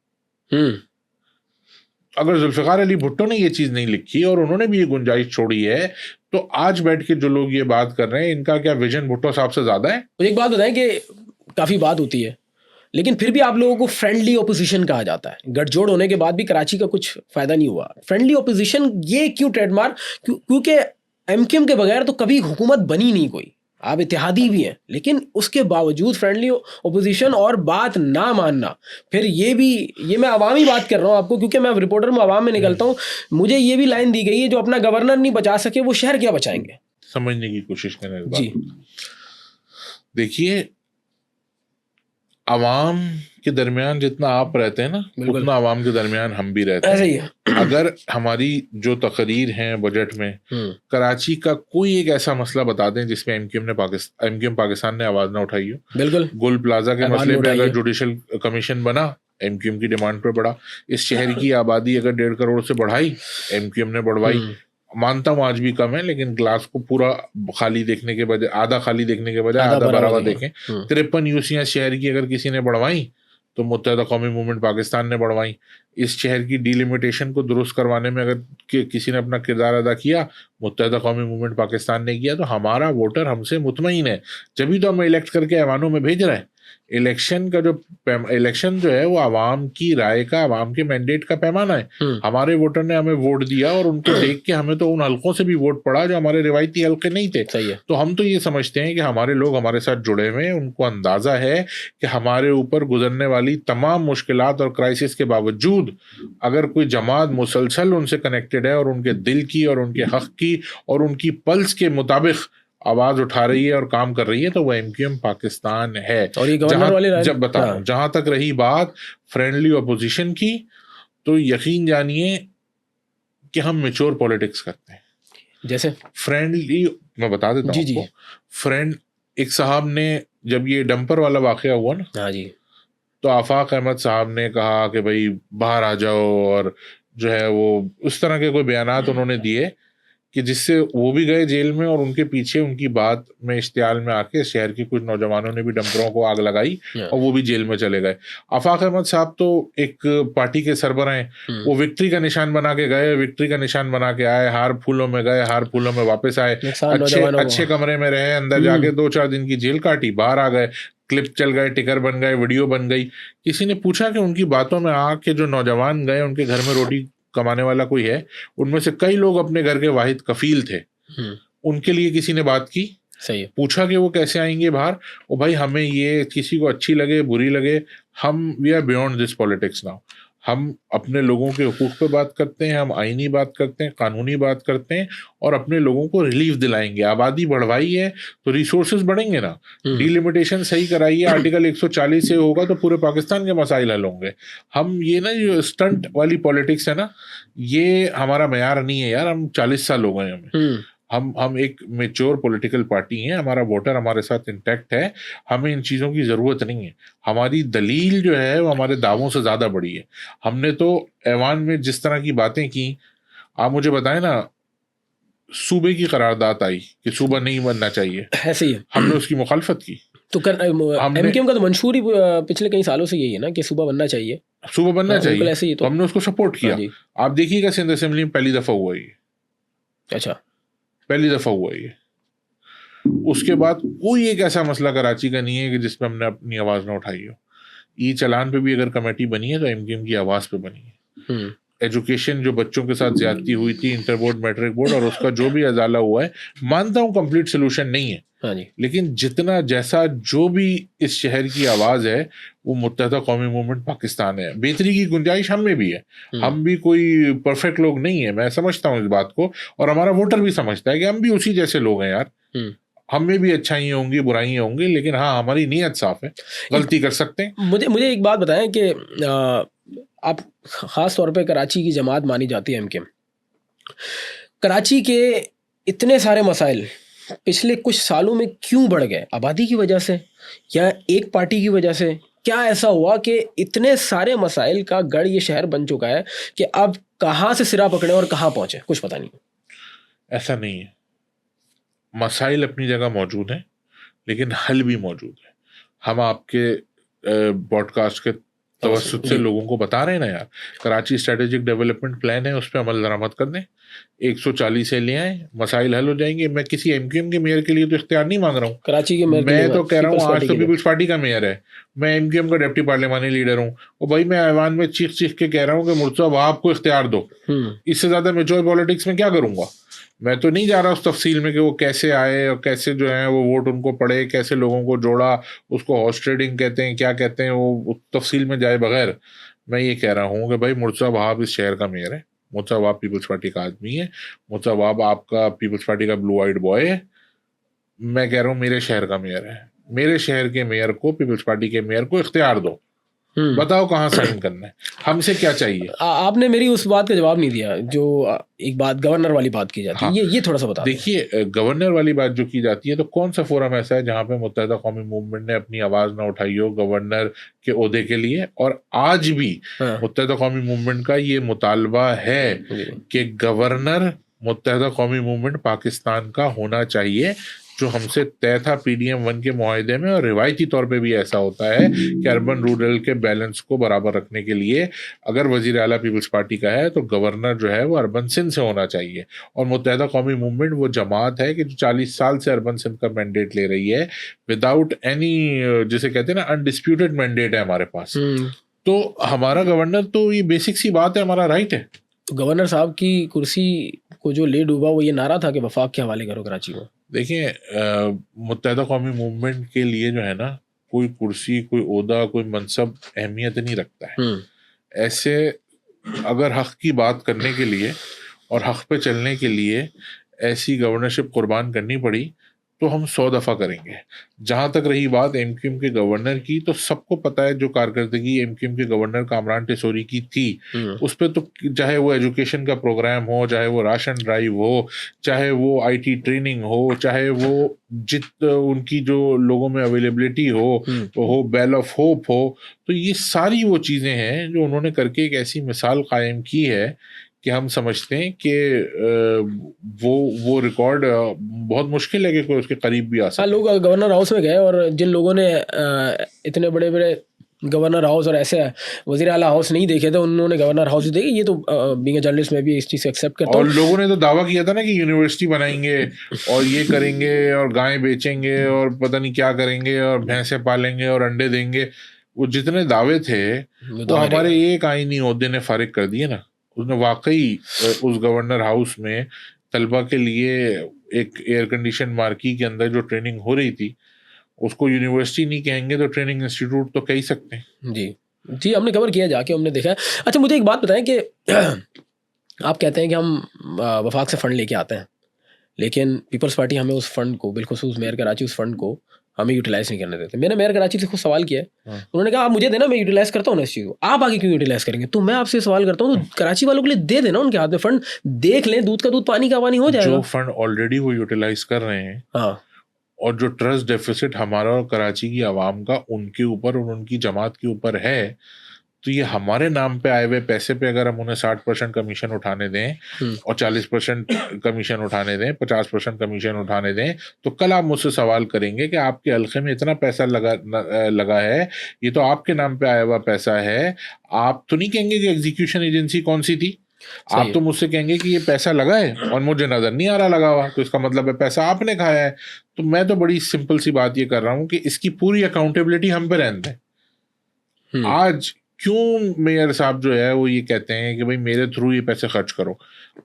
अगर जुल्फिकार अली भुट्टो ने ये चीज नहीं लिखी और उन्होंने भी ये गुंजाइश छोड़ी है, तो आज बैठ के जो लोग ये बात कर रहे हैं, इनका क्या विजन भुट्टो साहब से ज्यादा है? एक बात बताएं कि काफी बात होती है, लेकिन फिर भी आप लोगों को फ्रेंडली ओपोजिशन कहा जाता है। गठजोड़ होने के बाद भी कराची का कुछ फायदा नहीं हुआ। फ्रेंडली ओपोजिशन ये क्यों ट्रेडमार्क? क्योंकि एमक्यूएम के बगैर तो कभी हुकूमत बनी नहीं कोई। आप इत्तेहादी भी हैं, लेकिन उसके बावजूद फ्रेंडली ओपोजिशन और बात ना मानना, फिर ये मैं अवामी बात कर रहा हूँ आपको, क्योंकि मैं रिपोर्टर में अवाम में निकलता हूँ। मुझे ये भी लाइन दी गई है, जो अपना गवर्नर नहीं बचा सके वो शहर क्या बचाएंगे? समझने की कोशिश करें जी। देखिए, आवाम के दरमियान जितना आप रहते हैं ना, उतना आवाम के दरमियान हम भी रहते ऐसे हैं। ही है। अगर हमारी जो तकरीर हैं बजट में कराची का कोई एक ऐसा मसला बता दें जिसमें एमक्यूएम पाकिस्तान ने आवाज ना उठाई हो। बिल्कुल। गुल प्लाजा के आवाज मसले नहीं पे उठाई अगर है। जुडिशल कमीशन बना, एमक्यूएम की डिमांड पे बढ़ा। इस शहर की आबादी अगर 1.5 करोड़ से बढ़ाई, एमक्यूएम ने बढ़वाई। मानता हूँ आज भी कम है, लेकिन ग्लास को पूरा खाली देखने के बजाय, आधा खाली देखने के बजाय आधा भरा हुआ देखें। 53 यूसियां शहर की अगर किसी ने बढ़वाई तो मुत्तहदा कौमी मूवमेंट पाकिस्तान ने बढ़वाई। इस शहर की डिलिमिटेशन को दुरुस्त करवाने में अगर किसी ने अपना किरदार अदा किया, मुत्तहदा कौमी मूवमेंट पाकिस्तान ने किया, तो हमारा वोटर हमसे मुतमईन है। जब तो हमें इलेक्ट करके ऐवानों में भेज रहे हैं। इलेक्शन जो है वो आवाम की राय का, आवाम के मैंडेट का पैमाना है। हमारे वोटर ने हमें वोट दिया और उनको देख के हमें तो उन हलकों से भी वोट पड़ा जो हमारे रिवायती हलके नहीं थे। सही है। तो हम तो ये समझते हैं कि हमारे लोग हमारे साथ जुड़े हुए हैं, उनको अंदाजा है कि हमारे ऊपर गुजरने वाली तमाम मुश्किलात और क्राइसिस के बावजूद अगर कोई जमात मुसलसल उनसे कनेक्टेड है और उनके दिल की और उनके हक की और उनकी पल्स के मुताबिक आवाज उठा रही है और काम कर रही है, तो वह एमक्यूएम पाकिस्तान है। और ये गवर्नर वाले जब बताओ, जहां तक रही बात फ्रेंडली अपोजिशन की, तो यकीन जानिए कि हम मैच्योर पॉलिटिक्स करते हैं। जैसे फ्रेंडली मैं बता देता हूँ आपको। फ्रेंड, एक साहब ने जब ये डंपर वाला वाकया हुआ ना, हाँ जी, तो आफाक अहमद साहब ने कहा कि भाई बाहर आ जाओ, और जो है वो उस तरह के कोई बयानात उन्होंने दिए कि जिससे वो भी गए जेल में, और उनके पीछे उनकी बात में इश्तियाल में आके शहर के कुछ नौजवानों ने भी डंपरों को आग लगाई और वो भी जेल में चले गए। आफाक अहमद साहब तो एक पार्टी के सरबराह हैं, वो विक्ट्री का निशान बना के गए, विक्ट्री का निशान बना के आए, हार फूलों में गए, हार फूलों में वापस आए, अच्छे कमरे में रहे, अंदर जाके 2-4 दिन की जेल काटी, बाहर आ गए, क्लिप चल गए, टिकर बन गए, वीडियो बन गई। किसी ने पूछा कि उनकी बातों में आके जो नौजवान गए, उनके घर में रोटी कमाने वाला कोई है? उनमें से कई लोग अपने घर के वाहिद कफील थे। उनके लिए किसी ने बात की? सही है। पूछा कि वो कैसे आएंगे बाहर? ओ भाई, हमें ये किसी को अच्छी लगे बुरी लगे, हम we are beyond this politics now. हम अपने लोगों के हुकूक पे बात करते हैं, हम आईनी बात करते हैं, कानूनी बात करते हैं, और अपने लोगों को रिलीफ दिलाएंगे। आबादी बढ़वाई है तो रिसोर्सेज बढ़ेंगे ना। डिलिमिटेशन सही कराई है, आर्टिकल 140 से होगा तो पूरे पाकिस्तान के मसाइल हल होंगे। हम ये ना जो स्टंट वाली पॉलिटिक्स है ना, ये हमारा मयार नहीं है यार। हम 40 साल हो गए हमें। हम एक मेच्योर पॉलिटिकल पार्टी हैं, हमारा वोटर हमारे साथ इंटैक्ट है, हमें इन चीज़ों की ज़रूरत नहीं है। हमारी दलील जो है वो हमारे दावों से ज़्यादा बड़ी है। हमने तो ऐवान में जिस तरह की बातें की, आप मुझे बताएं ना, सूबे की करारदाद आई कि सूबा नहीं बनना चाहिए, ऐसे ही है। हमने उसकी मुखालफत की। तो एमक्यूएम का तो मंशूर ही पिछले कई सालों से यही है ना कि सूबा बनना चाहिए, सूबा बनना चाहिए। ऐसे ही तो हमने उसको सपोर्ट किया। आप देखिएगा सिंध असेंबली में पहली दफ़ा हुआ ये। अच्छा, पहली दफ़ा हुआ ये। उसके बाद कोई एक ऐसा मसला कराची का नहीं है कि जिसमें हमने अपनी आवाज़ ना उठाई हो। ई चलान पे भी अगर कमेटी बनी है तो एमक्यूएम की आवाज़ पे बनी है। एजुकेशन, जो बच्चों के साथ ज्यादती हुई थी, इंटर बोर्ड मैट्रिक बोर्ड, और उसका जो भी अजाला हुआ है, मानता हूँ कंप्लीट सोल्यूशन नहीं है। हाँ जी। लेकिन जितना जैसा जो भी इस शहर की आवाज़ है, वो मुत्तहदा कौमी मूवमेंट पाकिस्तान है। बेहतरी की गुंजाइश हम में भी है। हम भी कोई परफेक्ट लोग नहीं है, मैं समझता हूँ इस बात को, और हमारा वोटर भी समझता है कि हम भी उसी जैसे लोग हैं यार। हम में भी अच्छाइयाँ होंगी, बुराइयाँ होंगी, लेकिन हाँ, हमारी नीयत साफ है, गलती कर सकते हैं। मुझे एक बात बताएं कि आप ख़ास तौर पे कराची की जमात मानी जाती है एमक्यूएम। कराची के इतने सारे मसाइल पिछले कुछ सालों में क्यों बढ़ गए? आबादी की वजह से या एक पार्टी की वजह से? क्या ऐसा हुआ कि इतने सारे मसाइल का गढ़ ये शहर बन चुका है कि अब कहाँ से सिरा पकड़े और कहाँ पहुँचे कुछ पता नहीं? ऐसा नहीं है। मसाइल अपनी जगह मौजूद हैं, लेकिन हल भी मौजूद है। हम आपके पॉडकास्ट के तवस्सुत से लोगों को बता रहे हैं ना यार, कराची स्ट्रेटेजिक डेवलपमेंट प्लान है, उस पर अमल दरामद कर दें, 140 से ले आए, मसाइल हल हो जाएंगे। मैं किसी एमक्यूएम के मेयर के लिए तो इख्तियार नहीं मांग रहा हूँ। कराची के मेयर, मैं तो कह रहा हूँ आज तो पीपल्स पार्टी का मेयर है, मैं एमक्यूएम का डिप्टी पार्लियामानी लीडर हूँ, और भाई मैं ऐवान में चीख के कह रहा हूँ कि मुर्तज़ा वहाब को इख्तियार दो। इससे ज्यादा मैच्योर पॉलिटिक्स में क्या करूँगा? मैं तो नहीं जा रहा उस तफसील में कि वो कैसे आए और कैसे जो है वो वोट उनको पड़े, कैसे लोगों को जोड़ा, उसको हॉर्स ट्रेडिंग कहते हैं, क्या कहते हैं, वो तफसील में जाए बगैर मैं ये कह रहा हूँ कि भाई मुर्तज़ा वहाब इस शहर का मेयर है, मुर्तज़ा वहाब पीपल्स पार्टी का आदमी है, मुर्तज़ा वहाब आपका पीपल्स पार्टी का ब्लू आइड बॉय है। मैं कह रहा हूँ मेरे शहर का मेयर है, मेरे शहर के मेयर को, पीपल्स पार्टी के मेयर को इख्तियार दो, बताओ कहाँ साइन करना है, हमसे क्या चाहिए। आपने मेरी उस बात का जवाब नहीं दिया जो एक बात गवर्नर वाली बात की जाती है। हाँ। ये थोड़ा सा बता देखिए, गवर्नर वाली बात जो की जाती है, तो कौन सा फोरम ऐसा है जहां पे मुत्तहिदा कौमी मूवमेंट ने अपनी आवाज ना उठाई हो गवर्नर के ओहदे के लिए। और आज भी मुत्तहिदा कौमी मूवमेंट का ये मुतालबा है कि गवर्नर मुत्तहिदा कौमी मूवमेंट पाकिस्तान का होना चाहिए, जो हमसे तय था PDM-1 के मुआहदे में। और रिवायती तौर पे भी ऐसा होता है कि अर्बन रूरल के बैलेंस को बराबर रखने के लिए अगर वजीर आला पीपल्स पार्टी का है तो गवर्नर जो है वो अर्बन सिंध से होना चाहिए। और मुत्तहिदा कौमी मूवमेंट वो जमात है कि जो 40 साल से अर्बन सिंध का मैंडेट ले रही है विदाउट एनी, जिसे कहते हैं ना, अनडिस्प्यूटेड मैंडेट है हमारे पास। तो हमारा गवर्नर, तो ये बेसिक सी बात है, हमारा राइट है। तो गवर्नर साहब की कुर्सी को जो ले डूबा वो ये नारा था कि वफाक के हवाले करो कराची को। देखिए, मुत्तहिदा कौमी मूवमेंट के लिए जो है ना, कोई कुर्सी, कोई ओहदा, कोई मनसब अहमियत नहीं रखता है। ऐसे अगर हक की बात करने के लिए और हक पे चलने के लिए ऐसी गवर्नरशिप कुर्बान करनी पड़ी तो हम 100 दफ़ा करेंगे। जहाँ तक रही बात MQM के गवर्नर की, तो सबको पता है जो कारकर्दगी MQM के गवर्नर कामरान टेसोरी की थी उस पर, तो चाहे वो एजुकेशन का प्रोग्राम हो, चाहे वो राशन ड्राइव हो, चाहे वो IT ट्रेनिंग हो, चाहे वो उनकी जो लोगों में अवेलेबिलिटी हो बेल ऑफ होप हो, तो ये सारी वो चीज़ें हैं जो उन्होंने करके एक ऐसी मिसाल कायम की है कि हम समझते हैं कि वो रिकॉर्ड बहुत मुश्किल है कि कोई उसके करीब भी आ सके। लोग गवर्नर हाउस में गए और जिन लोगों ने इतने बड़े बड़े गवर्नर हाउस और ऐसे वजीर आला हाउस नहीं देखे थे, उन्होंने गवर्नर हाउस देखे। ये तो बीइंग अ जर्नलिस्ट में भी इस चीज़ को एक्सेप्ट करता हूं। और लोगों ने तो दावा किया था ना कि यूनिवर्सिटी बनाएंगे और ये करेंगे और गायें बेचेंगे और पता नहीं क्या करेंगे और भैंसें पालेंगे और अंडे देंगे। वो जितने दावे थे वो हमारे एक आईनी ओहदे ने फारिग कर दिए ना। उसने वाकई उस गवर्नर हाउस में तलबा के लिए एक एयर कंडीशन मार्की के अंदर जो ट्रेनिंग हो रही थी, उसको यूनिवर्सिटी नहीं कहेंगे तो ट्रेनिंग इंस्टीट्यूट तो कह ही सकते हैं। जी हमने कवर किया, जाके हमने देखा। अच्छा, मुझे एक बात बताएं कि आप कहते हैं कि हम वफाक से फ़ंड लेके आते हैं, लेकिन पीपल्स पार्टी हमें उस फंड को, बिलखुसूस मेयर कराची उस फंड को हमें यूटिलाइज नहीं करने देते। मैंने मेयर कराची से खुद सवाल किया है, उन्होंने कहा आप मुझे देना, मैं यूटिलाइज करता हूँ ना इस चीज़ को, आप आगे क्यों यूटिलाइज करेंगे। तो मैं आपसे सवाल करता हूँ, तो कराची वालों के लिए दे देना उनके हाथ में फंड, देख लें, दूध का दूध पानी का पानी हो जाएगा। जो फंड ऑलरेडी वो यूटिलाइज कर रहे हैं, हाँ, और जो ट्रस्ट डेफिसिट हमारा और कराची की आवाम का उनके ऊपर और उनकी जमात के ऊपर है, तो ये हमारे नाम पे आए हुए पैसे पे अगर हम उन्हें 60% कमीशन उठाने दें और 40% कमीशन उठाने दें, 50% कमीशन उठाने दें, तो कल आप मुझसे सवाल करेंगे कि आपके हल्के में इतना पैसा लगा है, ये तो आपके नाम पे आया हुआ पैसा है। आप तो नहीं कहेंगे कि एग्जीक्यूशन एजेंसी कौन सी थी, आप तो मुझसे कहेंगे कि ये पैसा लगा है और मुझे नजर नहीं आ रहा लगा हुआ, तो इसका मतलब है पैसा आपने खाया है। तो मैं तो बड़ी सिंपल सी बात ये कर रहा हूँ कि इसकी पूरी अकाउंटेबिलिटी हम पे रहने दें। आज क्यों मेयर साहब जो है वो ये कहते हैं कि भाई मेरे थ्रू ये पैसे खर्च करो,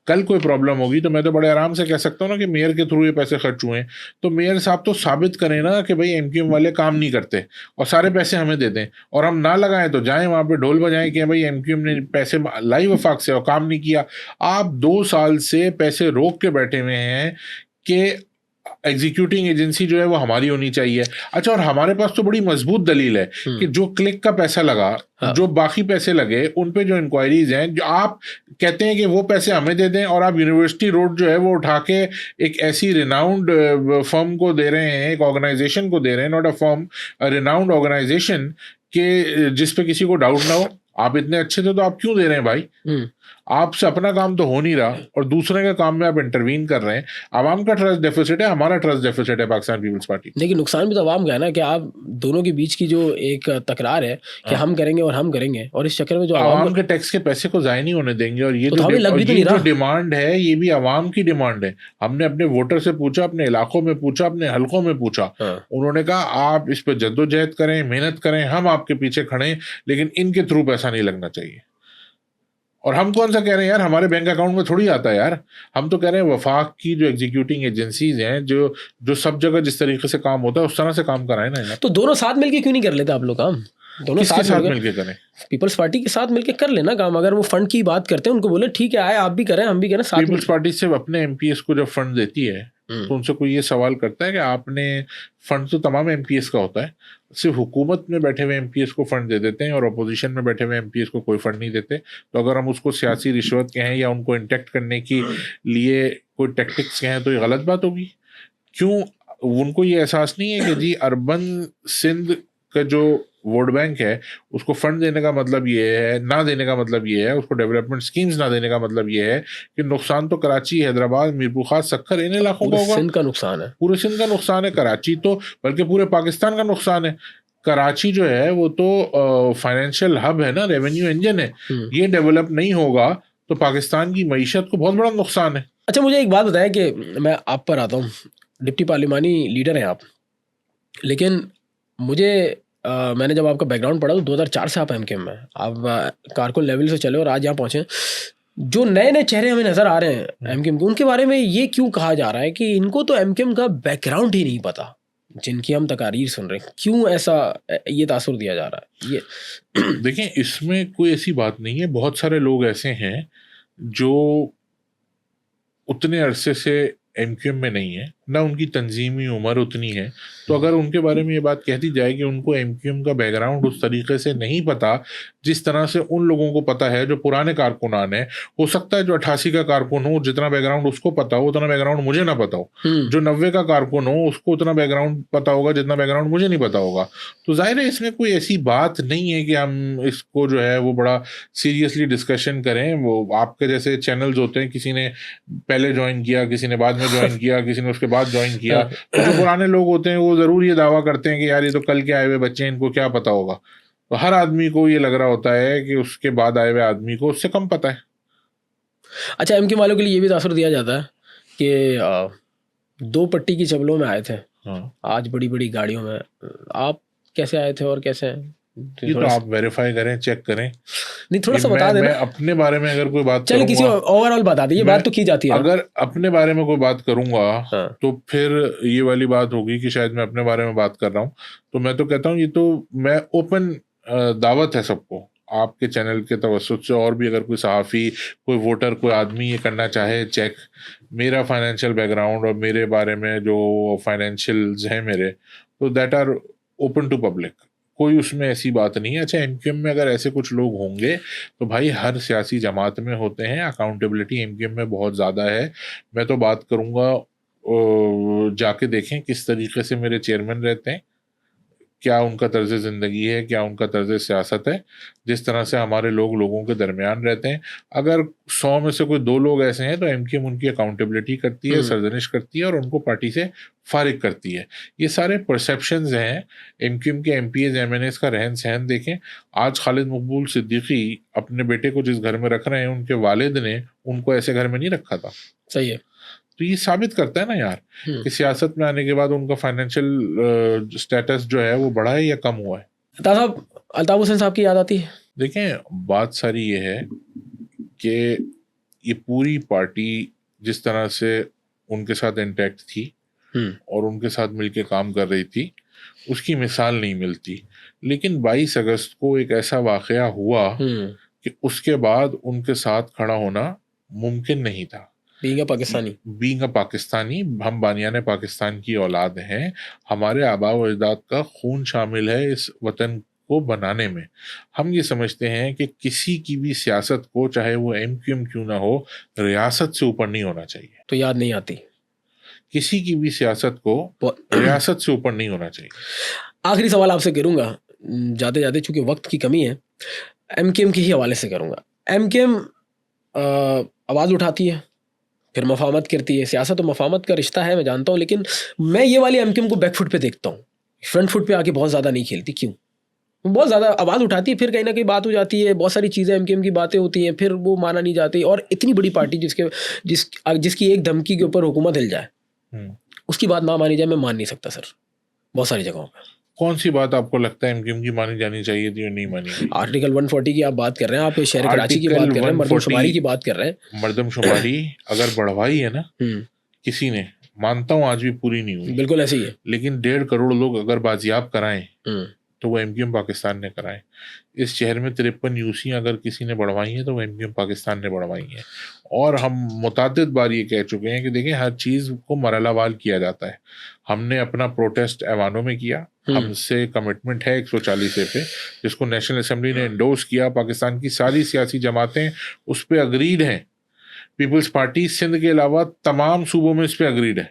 कल कोई प्रॉब्लम होगी तो मैं तो बड़े आराम से कह सकता हूँ ना कि मेयर के थ्रू ये पैसे खर्च हुए हैं। तो मेयर साहब तो साबित करें ना कि भाई MQM वाले काम नहीं करते और सारे पैसे हमें दे दें, और हम ना लगाएं तो जाएं वहाँ पे ढोल बजाएं कि भाई MQM ने पैसे लाई वफाक से और काम नहीं किया। आप 2 साल से पैसे रोक के बैठे हुए हैं कि एग्जीक्यूटिंग एजेंसी जो है वो हमारी होनी चाहिए। अच्छा, और हमारे पास तो बड़ी मजबूत दलील है कि जो क्लिक का पैसा लगा, जो बाकी पैसे लगे, उन पे जो इंक्वायरीज हैं, जो आप कहते हैं कि वो पैसे हमें दे दें, और आप यूनिवर्सिटी रोड जो है वो उठा के एक ऐसी रिनाउंड फर्म को दे रहे हैं, एक ऑर्गेनाइजेशन को दे रहे हैं, not a firm, renowned organisation के जिस पे किसी को डाउट ना हो। आप इतने अच्छे थे तो आप क्यों दे रहे हैं भाई? आपसे अपना काम तो हो नहीं रहा और दूसरे के काम में आप इंटरवीन कर रहे हैं। आवाम का ट्रस्ट डेफिसिट है, हमारा ट्रस्ट डेफिसिट है पाकिस्तान पीपल्स पार्टी। लेकिन नुकसान भी तो आवाम का है ना, कि आप दोनों के बीच की जो एक तकरार है कि हम करेंगे और हम करेंगे, और इस चक्कर में जो आवाम के टैक्स के पैसे को जाया नहीं होने देंगे। और ये जो डिमांड है ये भी आवाम की डिमांड है। हमने अपने वोटर से पूछा, अपने इलाकों में पूछा, अपने हलकों में पूछा, उन्होंने कहा आप इस पर जद्दोजहद करें, मेहनत करें, हम आपके पीछे खड़े, लेकिन इनके थ्रू पैसा नहीं लगना चाहिए। और हम कौन सा कह रहे हैं यार, हमारे बैंक अकाउंट में थोड़ी आता है यार। हम तो कह रहे हैं वफाक की जो एग्जीक्यूटिंग एजेंसीज हैं, जो सब जगह जिस तरीके से काम होता है उस तरह से काम कराए ना यार। तो दोनों साथ मिलके क्यों नहीं कर लेते आप लोग काम? दोनों साथ मिलके करें, पीपल्स पार्टी के साथ मिलके कर लेना काम। अगर वो फंड की बात करते हैं, उनको बोले ठीक है आए, आप भी करें हम भी करें साथ। पीपल्स पार्टी सिर्फ अपने MPs को जब फंड देती है तो उनसे कोई ये सवाल करता है कि आपने फंड तो तमाम एमपीएस का होता है, सिर्फ हुकूमत में बैठे हुए एमपीएस को फंड दे देते हैं और अपोजिशन में बैठे हुए एमपीएस को कोई फंड नहीं देते। तो अगर हम उसको सियासी रिश्वत कहें या उनको इंटेक्ट करने के लिए कोई टैक्टिक्स कहें तो ये गलत बात होगी। क्यों उनको ये एहसास नहीं है कि जी अर्बन सिंध का जो वोट बैंक है उसको फंड देने का मतलब ये है, ना देने का मतलब ये है, उसको डेवलपमेंट स्कीम्स ना देने का मतलब ये है कि नुकसान तो कराची, हैदराबाद, मीरपुर खास, सक्खर, इन इलाकों का होगा। सिंध का नुकसान है, पूरे सिंध का नुकसान है। कराची तो बल्कि पूरे पाकिस्तान का नुकसान है। कराची जो है वो तो फाइनेंशियल हब है ना, रेवेन्यू इंजन है। ये डेवलप नहीं होगा तो पाकिस्तान की मईशत को बहुत बड़ा नुकसान है। अच्छा मुझे एक बात बताएं कि मैं आप पर आता हूँ, डिप्टी पार्लिमानी लीडर हैं आप, लेकिन मुझे मैंने जब आपका बैकग्राउंड पढ़ा तो 2004 से आप एमकेएम में, आप कारकुन लेवल से चले और आज यहाँ पहुँचे। जो नए नए चेहरे हमें नज़र आ रहे हैं एमकेएम के, उनके बारे में ये क्यों कहा जा रहा है कि इनको तो एमकेएम का बैकग्राउंड ही नहीं पता, जिनकी हम तकारीर सुन रहे हैं? क्यों ऐसा ये तासुर दिया जा रहा है? ये देखें, इसमें कोई ऐसी बात नहीं है। बहुत सारे लोग ऐसे हैं जो उतने अरसे से एमक्यूएम में नहीं है, ना उनकी तंजीमी उम्र उतनी है। तो अगर उनके बारे में ये बात कह दी जाए कि उनको एमक्यूएम का बैकग्राउंड उस तरीके से नहीं पता जिस तरह से उन लोगों को पता है जो पुराने कारकुनान है, हो सकता है जो 88 का कारकुन हो जितना बैकग्राउंड उसको पता हो उतना बैकग्राउंड मुझे ना पता हो, जो 90 का कारकुन हो उसको उतना बैकग्राउंड पता होगा जितना बैकग्राउंड मुझे नहीं पता होगा। तो जाहिर है इसमें कोई ऐसी बात नहीं है कि हम इसको जो है वो बड़ा सीरियसली डिस्कशन करें। वो आपके जैसे चैनल्स होते हैं, किसी ने पहले ज्वाइन किया, किसी ने बाद में ज्वाइन किया, किसी ने उसके बाद ज्वाइन किया। तो जो पुराने लोग होते हैं वो जरूर ये दावा करते हैं कि यार ये तो कल के आए हुए बच्चे हैं, इनको क्या पता होगा। तो हर आदमी को ये लग रहा होता है कि उसके बाद आए हुए आदमी को उससे कम पता है। अच्छा, एमके वालों के लिए ये भी तासुर दिया जाता है कि 2 पट्टी की चप्पलों में आए थे, आज बड़ी बड़ी गाड़ियों में। आप कैसे आए थे और कैसे हैं? ये तो आप वेरीफाई करें, चेक करें। नहीं, थोड़ा सा बता देना। मैं अपने बारे में अगर कोई बात चलिए किसी ओवरऑल बता दीजिए, बात तो की जाती है। अगर अपने बारे में कोई बात करूंगा तो फिर ये वाली बात होगी कि शायद मैं अपने बारे में बात कर रहा हूँ। तो मैं तो कहता हूँ ये तो मैं ओपन दावत है सबको, आपके चैनल के तवज्जुह से, और भी अगर कोई सहाफ़ी, कोई वोटर, कोई आदमी ये करना चाहे चेक मेरा फाइनेंशियल बैकग्राउंड और मेरे बारे में जो फाइनेंशियल्स हैं मेरे, तो that are open to public. कोई उसमें ऐसी बात नहीं है। अच्छा, एमक्यूएम में अगर ऐसे कुछ लोग होंगे तो भाई हर सियासी जमात में होते हैं, अकाउंटेबिलिटी एमक्यूएम में बहुत ज़्यादा है। मैं तो बात करूँगा, जाके देखें किस तरीके से मेरे चेयरमैन रहते हैं, क्या उनका तर्ज ज़िंदगी है, क्या उनका तर्ज सियासत है, जिस तरह से हमारे लोग लोगों के दरमियान रहते हैं। अगर 100 में से कोई 2 लोग ऐसे हैं तो एमक्यूएम उनकी अकाउंटेबिलिटी करती है, सरजनिश करती है और उनको पार्टी से फारिग करती है। ये सारे परसेप्शंस हैं। एमक्यूएम के एमपीएज एमएनएस का रहन सहन देखें। आज खालिद मकबूल सिद्दीकी अपने बेटे को जिस घर में रख रहे हैं, उनके वालिद ने उनको ऐसे घर में नहीं रखा था। सही है। तो ये साबित करता है ना यार कि सियासत में आने के बाद उनका फाइनेंशियल स्टेटस जो है वो बढ़ा है या कम हुआ है। साहब, अल्ताफ हुसैन साहब की याद आती है? देखें, बात सारी ये है कि ये पूरी पार्टी जिस तरह से उनके साथ इंटैक्ट थी और उनके साथ मिलके काम कर रही थी, उसकी मिसाल नहीं मिलती। लेकिन 22 अगस्त को एक ऐसा वाकया हुआ कि उसके बाद उनके साथ खड़ा होना मुमकिन नहीं था। बीइंग अ पाकिस्तानी, हम बानियाने पाकिस्तान की औलाद हैं, हमारे आबा व अजदाद का खून शामिल है इस वतन को बनाने में। हम ये समझते हैं कि किसी की भी सियासत को, चाहे वो एमक्यूएम क्यों ना हो, रियासत से ऊपर नहीं होना चाहिए। तो याद नहीं आती किसी की भी सियासत को रियासत से ऊपर नहीं होना चाहिए। आखिरी सवाल आपसे करूंगा, जाते जाते चूंकि वक्त की कमी है, एमक्यूएम के ही हवाले से करूंगा। एमक्यूएम आवाज़ उठाती है, फिर मफामत करती है। सियासत और मफामत का रिश्ता है, मैं जानता हूँ, लेकिन मैं ये वाली एमक्यूएम को बैकफुट पे देखता हूँ। फ्रंट फुट पे आके बहुत ज़्यादा नहीं खेलती। क्यों? बहुत ज़्यादा आवाज़ उठाती है, फिर कहीं ना कहीं बात हो जाती है, बहुत सारी चीज़ें एमक्यूएम की बातें होती हैं, फिर वो माना नहीं जाती। और इतनी बड़ी पार्टी जिसकी एक धमकी के ऊपर हुकूमत हिल जाए, उसकी बात ना मानी जाए, मैं मान नहीं सकता सर, बहुत सारी जगहों पर। कौन सी बात आपको लगता है एमक्यूएम की मानी जानी चाहिए थी और नहीं मानी गई? आर्टिकल 140 की आप बात कर रहे हैं, आप शहर कराची की बात कर रहे हैं, मर्दमशुमारी की बात कर रहे हैं। मर्दमशुमारी अगर बढ़वाई है ना किसी ने, मानता हूँ आज भी पूरी नहीं हुई, बिल्कुल ऐसे ही है, लेकिन 1.5 करोड़ लोग अगर बाजियाब कराएं तो वो एमक्यूएम पाकिस्तान ने कराए। इस शहर में 53 यूसियाँ अगर किसी ने बढ़वाई हैं तो वो एमक्यूएम पाकिस्तान ने बढ़वाई हैं। और हम मुतअद्दिद बार ये कह चुके हैं कि देखें, हर चीज़ को मरहलावार किया जाता है। हमने अपना प्रोटेस्ट ऐवानों में किया, हमसे कमिटमेंट है 140 पे, जिसको नेशनल असेंबली ने एंडोर्स किया। पाकिस्तान की सारी सियासी जमातें उस पर अग्रीड हैं। पीपल्स पार्टी सिंध के अलावा तमाम सूबों में इस पर अग्रीड है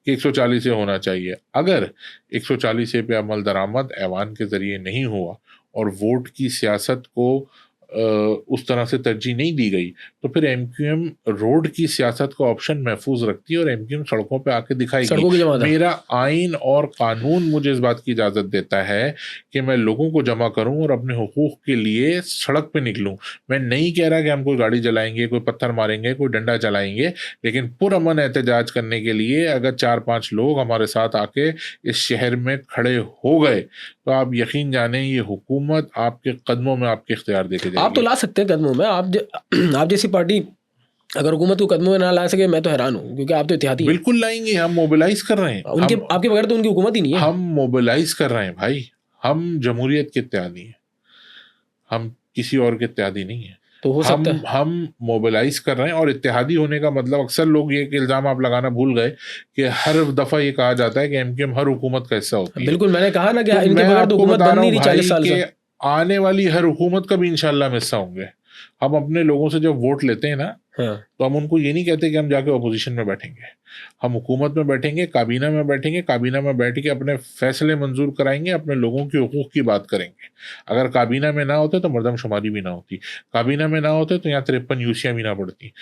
कि 140 से होना चाहिए। अगर 140 पे अमल दरामद ऐवान के ज़रिए नहीं हुआ और वोट की सियासत को उस तरह से तरजीह नहीं दी गई, तो फिर एमक्यूएम रोड की सियासत का ऑप्शन महफूज रखती है और एमक्यूएम सड़कों पे आके दिखाएगी। मेरा आइन और कानून मुझे इस बात की इजाज़त देता है कि मैं लोगों को जमा करूं और अपने हुकूक के लिए सड़क पे निकलूं। मैं नहीं कह रहा कि हम कोई गाड़ी जलाएंगे, कोई पत्थर मारेंगे, कोई डंडा चलाएंगे, लेकिन पुरअमन एहतजाज करने के लिए अगर 4-5 लोग हमारे साथ आके इस शहर में खड़े हो गए तो आप यकीन जाने ये हुकूमत आपके कदमों में आपके इख्तियार देके जाएगी। आप तो ला सकते हैं कदमों में, आप जैसी पार्टी अगर हुकूमत को कदमों में ना ला सके, मैं तो हैरान हूँ, क्योंकि आप तो इत्तेहादी। बिल्कुल लाएंगे, हम मोबिलाइज कर रहे हैं। आपके बगैर तो उनकी हुकूमत ही नहीं है। हम मोबिलाइज कर रहे हैं भाई, हम जमहूरियत के इत्तेहादी हैं, हम किसी और के इत्तेहादी नहीं है। तो हो सकता है हम मोबिलाइज कर रहे हैं। और इत्तेहादी होने का मतलब, अक्सर लोग ये इल्ज़ाम आप लगाना भूल गए कि हर दफ़ा ये कहा जाता है कि एमक्यूएम हर हुकूमत का हिस्सा होती है। बिल्कुल, मैंने कहा ना कि तो इनके बगैर तो हुकूमत बन नहीं रही 40 साल से। आने वाली हर हुकूमत का भी इंशाल्लाह हिस्सा होंगे। हम अपने लोगों से जब वोट लेते हैं ना, तो हम उनको ये नहीं कहते कि हम जाके अपोजिशन में बैठेंगे। हम हुकूमत में बैठेंगे, काबीना में बैठेंगे, काबीना में बैठ के अपने फैसले मंजूर कराएंगे, अपने लोगों के हुकूक की बात करेंगे। अगर काबीना में ना होते तो मरदमशुमारी भी ना होती, काबीना में ना होते तो यहाँ 53 यूसियाँ भी ना पड़ती।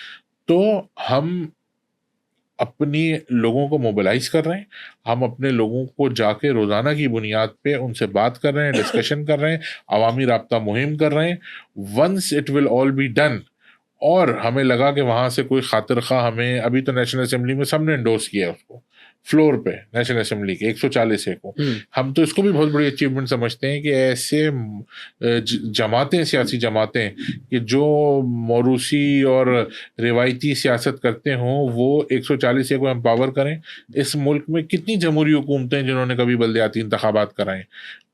तो हम अपनी लोगों को मोबिलाइज कर रहे हैं, हम अपने लोगों को जाके रोज़ाना की बुनियाद पे उनसे बात कर रहे हैं, डिस्कशन कर रहे हैं, अवामी राब्ता मुहिम कर रहे हैं। Once it will all be done, और हमें लगा कि वहाँ से कोई खातिर खा हमें, अभी तो नेशनल असेंबली में सबने एंडोर्स किया उसको फ्लोर पे, नेशनल असेंबली के 140 को। हम तो इसको भी बहुत बड़ी अचीवमेंट समझते हैं कि ऐसे जमातें, सियासी जमातें कि जो मौरूसी और रिवायती सियासत करते हों, वो 140 को एम्पावर करें। इस मुल्क में कितनी जमहूरी हुकूमतें जिन्होंने कभी बल्दियाती इंतखाबात कराएं,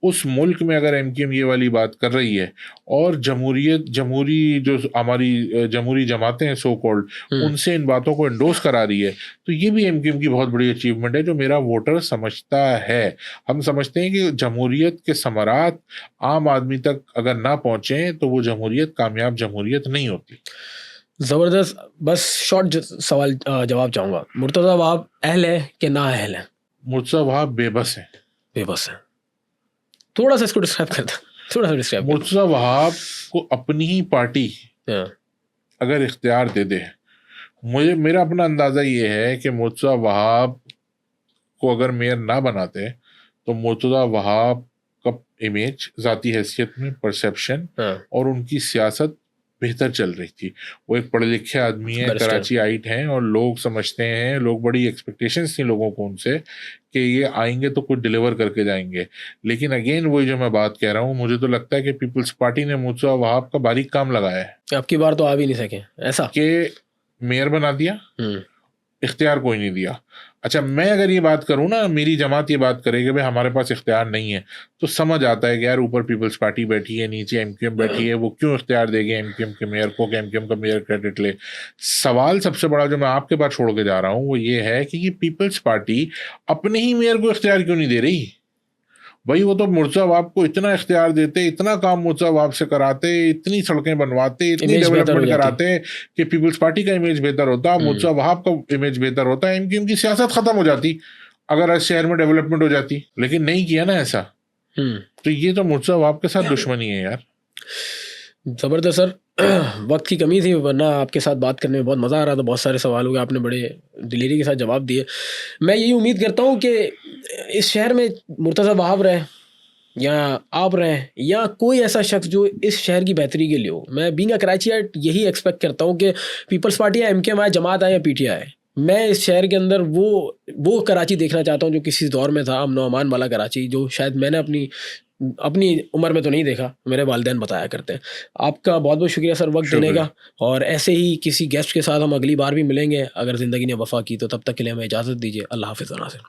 उस मुल्क में अगर एमक्यूएम ये वाली बात कर रही है और जमहूरी जो हमारी जमहूरी जमातें हैं सो कॉल्ड, उनसे इन बातों को एंडोर्स करा रही है, तो ये भी एमक्यूएम की बहुत बड़ी अचीवमेंट है जो मेरा वोटर समझता है। हम समझते हैं कि जमहूरियत के समरात आम आदमी तक अगर ना पहुँचें तो वो जमहूरियत कामयाब जमहूरियत नहीं होती। ज़बरदस्त। बस शॉर्ट सवाल जवाब चाहूँगा, मुर्तज़ा वहाब अहल है कि ना अहल है? मुर्तज़ा वहाब बेबस है। बेबस है, थोड़ा सा इसको डिस्क्राइब कर दो, थोड़ा सा डिस्क्राइब। मुर्तज़ा वहाब को अपनी ही पार्टी अगर इख्तियार दे दे, मेरा अपना अंदाज़ा ये है कि मुर्तज़ा वहाब को अगर मेयर ना बनाते तो मुर्तज़ा वहाब का इमेज, ज़ाती हैसियत में परसेप्शन और उनकी सियासत बेहतर चल रही थी। वो एक पढ़े लिखे आदमी है, कराची आइट हैं, और लोग समझते हैं, लोग बड़ी एक्सपेक्टेशंस थी लोगों को उनसे कि ये आएंगे तो कुछ डिलीवर करके जाएंगे। लेकिन अगेन वही जो मैं बात कह रहा हूँ, मुझे तो लगता है कि पीपल्स पार्टी ने मुर्तज़ा वहाब का बारीक काम लगाया है। आपकी बार तो आ भी नहीं सके, ऐसा कि मेयर बना दिया, इख्तियार कोई नहीं दिया। अच्छा, मैं अगर ये बात करूँ ना, मेरी जमात ये बात करे कि भाई हमारे पास इख्तियार नहीं है, तो समझ आता है कि यार ऊपर पीपल्स पार्टी बैठी है, नीचे एमक्यूएम बैठी है, वो क्यों इख्तियार देगी एमक्यूएम के मेयर को कि एमक्यूएम का मेयर क्रेडिट ले। सवाल सबसे बड़ा जो मैं आपके पास छोड़ के जा रहा हूँ वो ये है कि ये पीपल्स पार्टी अपने ही मेयर को इख्तियार क्यों नहीं दे रही भाई? वो तो मुर्तज़ा वहाब को इतना इख्तियार देते, इतना काम मुर्तज़ा वहाब से कराते, इतनी सड़कें बनवाते, इतनी डेवलपमेंट कराते कि पीपल्स पार्टी का इमेज बेहतर होता, मुर्तज़ा वहाब का इमेज बेहतर होता, एमक्यूएम की सियासत खत्म हो जाती अगर आज शहर में डेवलपमेंट हो जाती। लेकिन नहीं किया ना ऐसा। तो ये तो मुर्तज़ा वहाब के साथ दुश्मनी है यार। ज़बरदस्त सर, वक्त की कमी थी, वरना आपके साथ बात करने में बहुत मज़ा आ रहा था। बहुत सारे सवालों के आपने बड़े दिलेरी के साथ जवाब दिए। मैं यही उम्मीद करता हूँ कि इस शहर में मुर्तज़ा वहाब रहे या आप रहें या कोई ऐसा शख्स जो इस शहर की बेहतरी के लिए हो। मैं बीइंग अ कराचीआइट यही एक्सपेक्ट करता हूँ कि पीपल्स पार्टी या एमक्यूएम आए, जमात आए या पीटीआई आए, मैं इस शहर के अंदर वो कराची देखना चाहता हूँ जो किसी दौर में था, अमन व अमान वाला कराची, जो शायद मैंने अपनी उम्र में तो नहीं देखा, मेरे वालिदैन बताया करते हैं। आपका बहुत बहुत शुक्रिया सर वक्त देने का, और ऐसे ही किसी गेस्ट के साथ हम अगली बार भी मिलेंगे अगर ज़िंदगी ने वफ़ा की तो। तब तक के लिए हमें इजाज़त दीजिए। अल्लाह हाफ़िज़ नाज़रीन।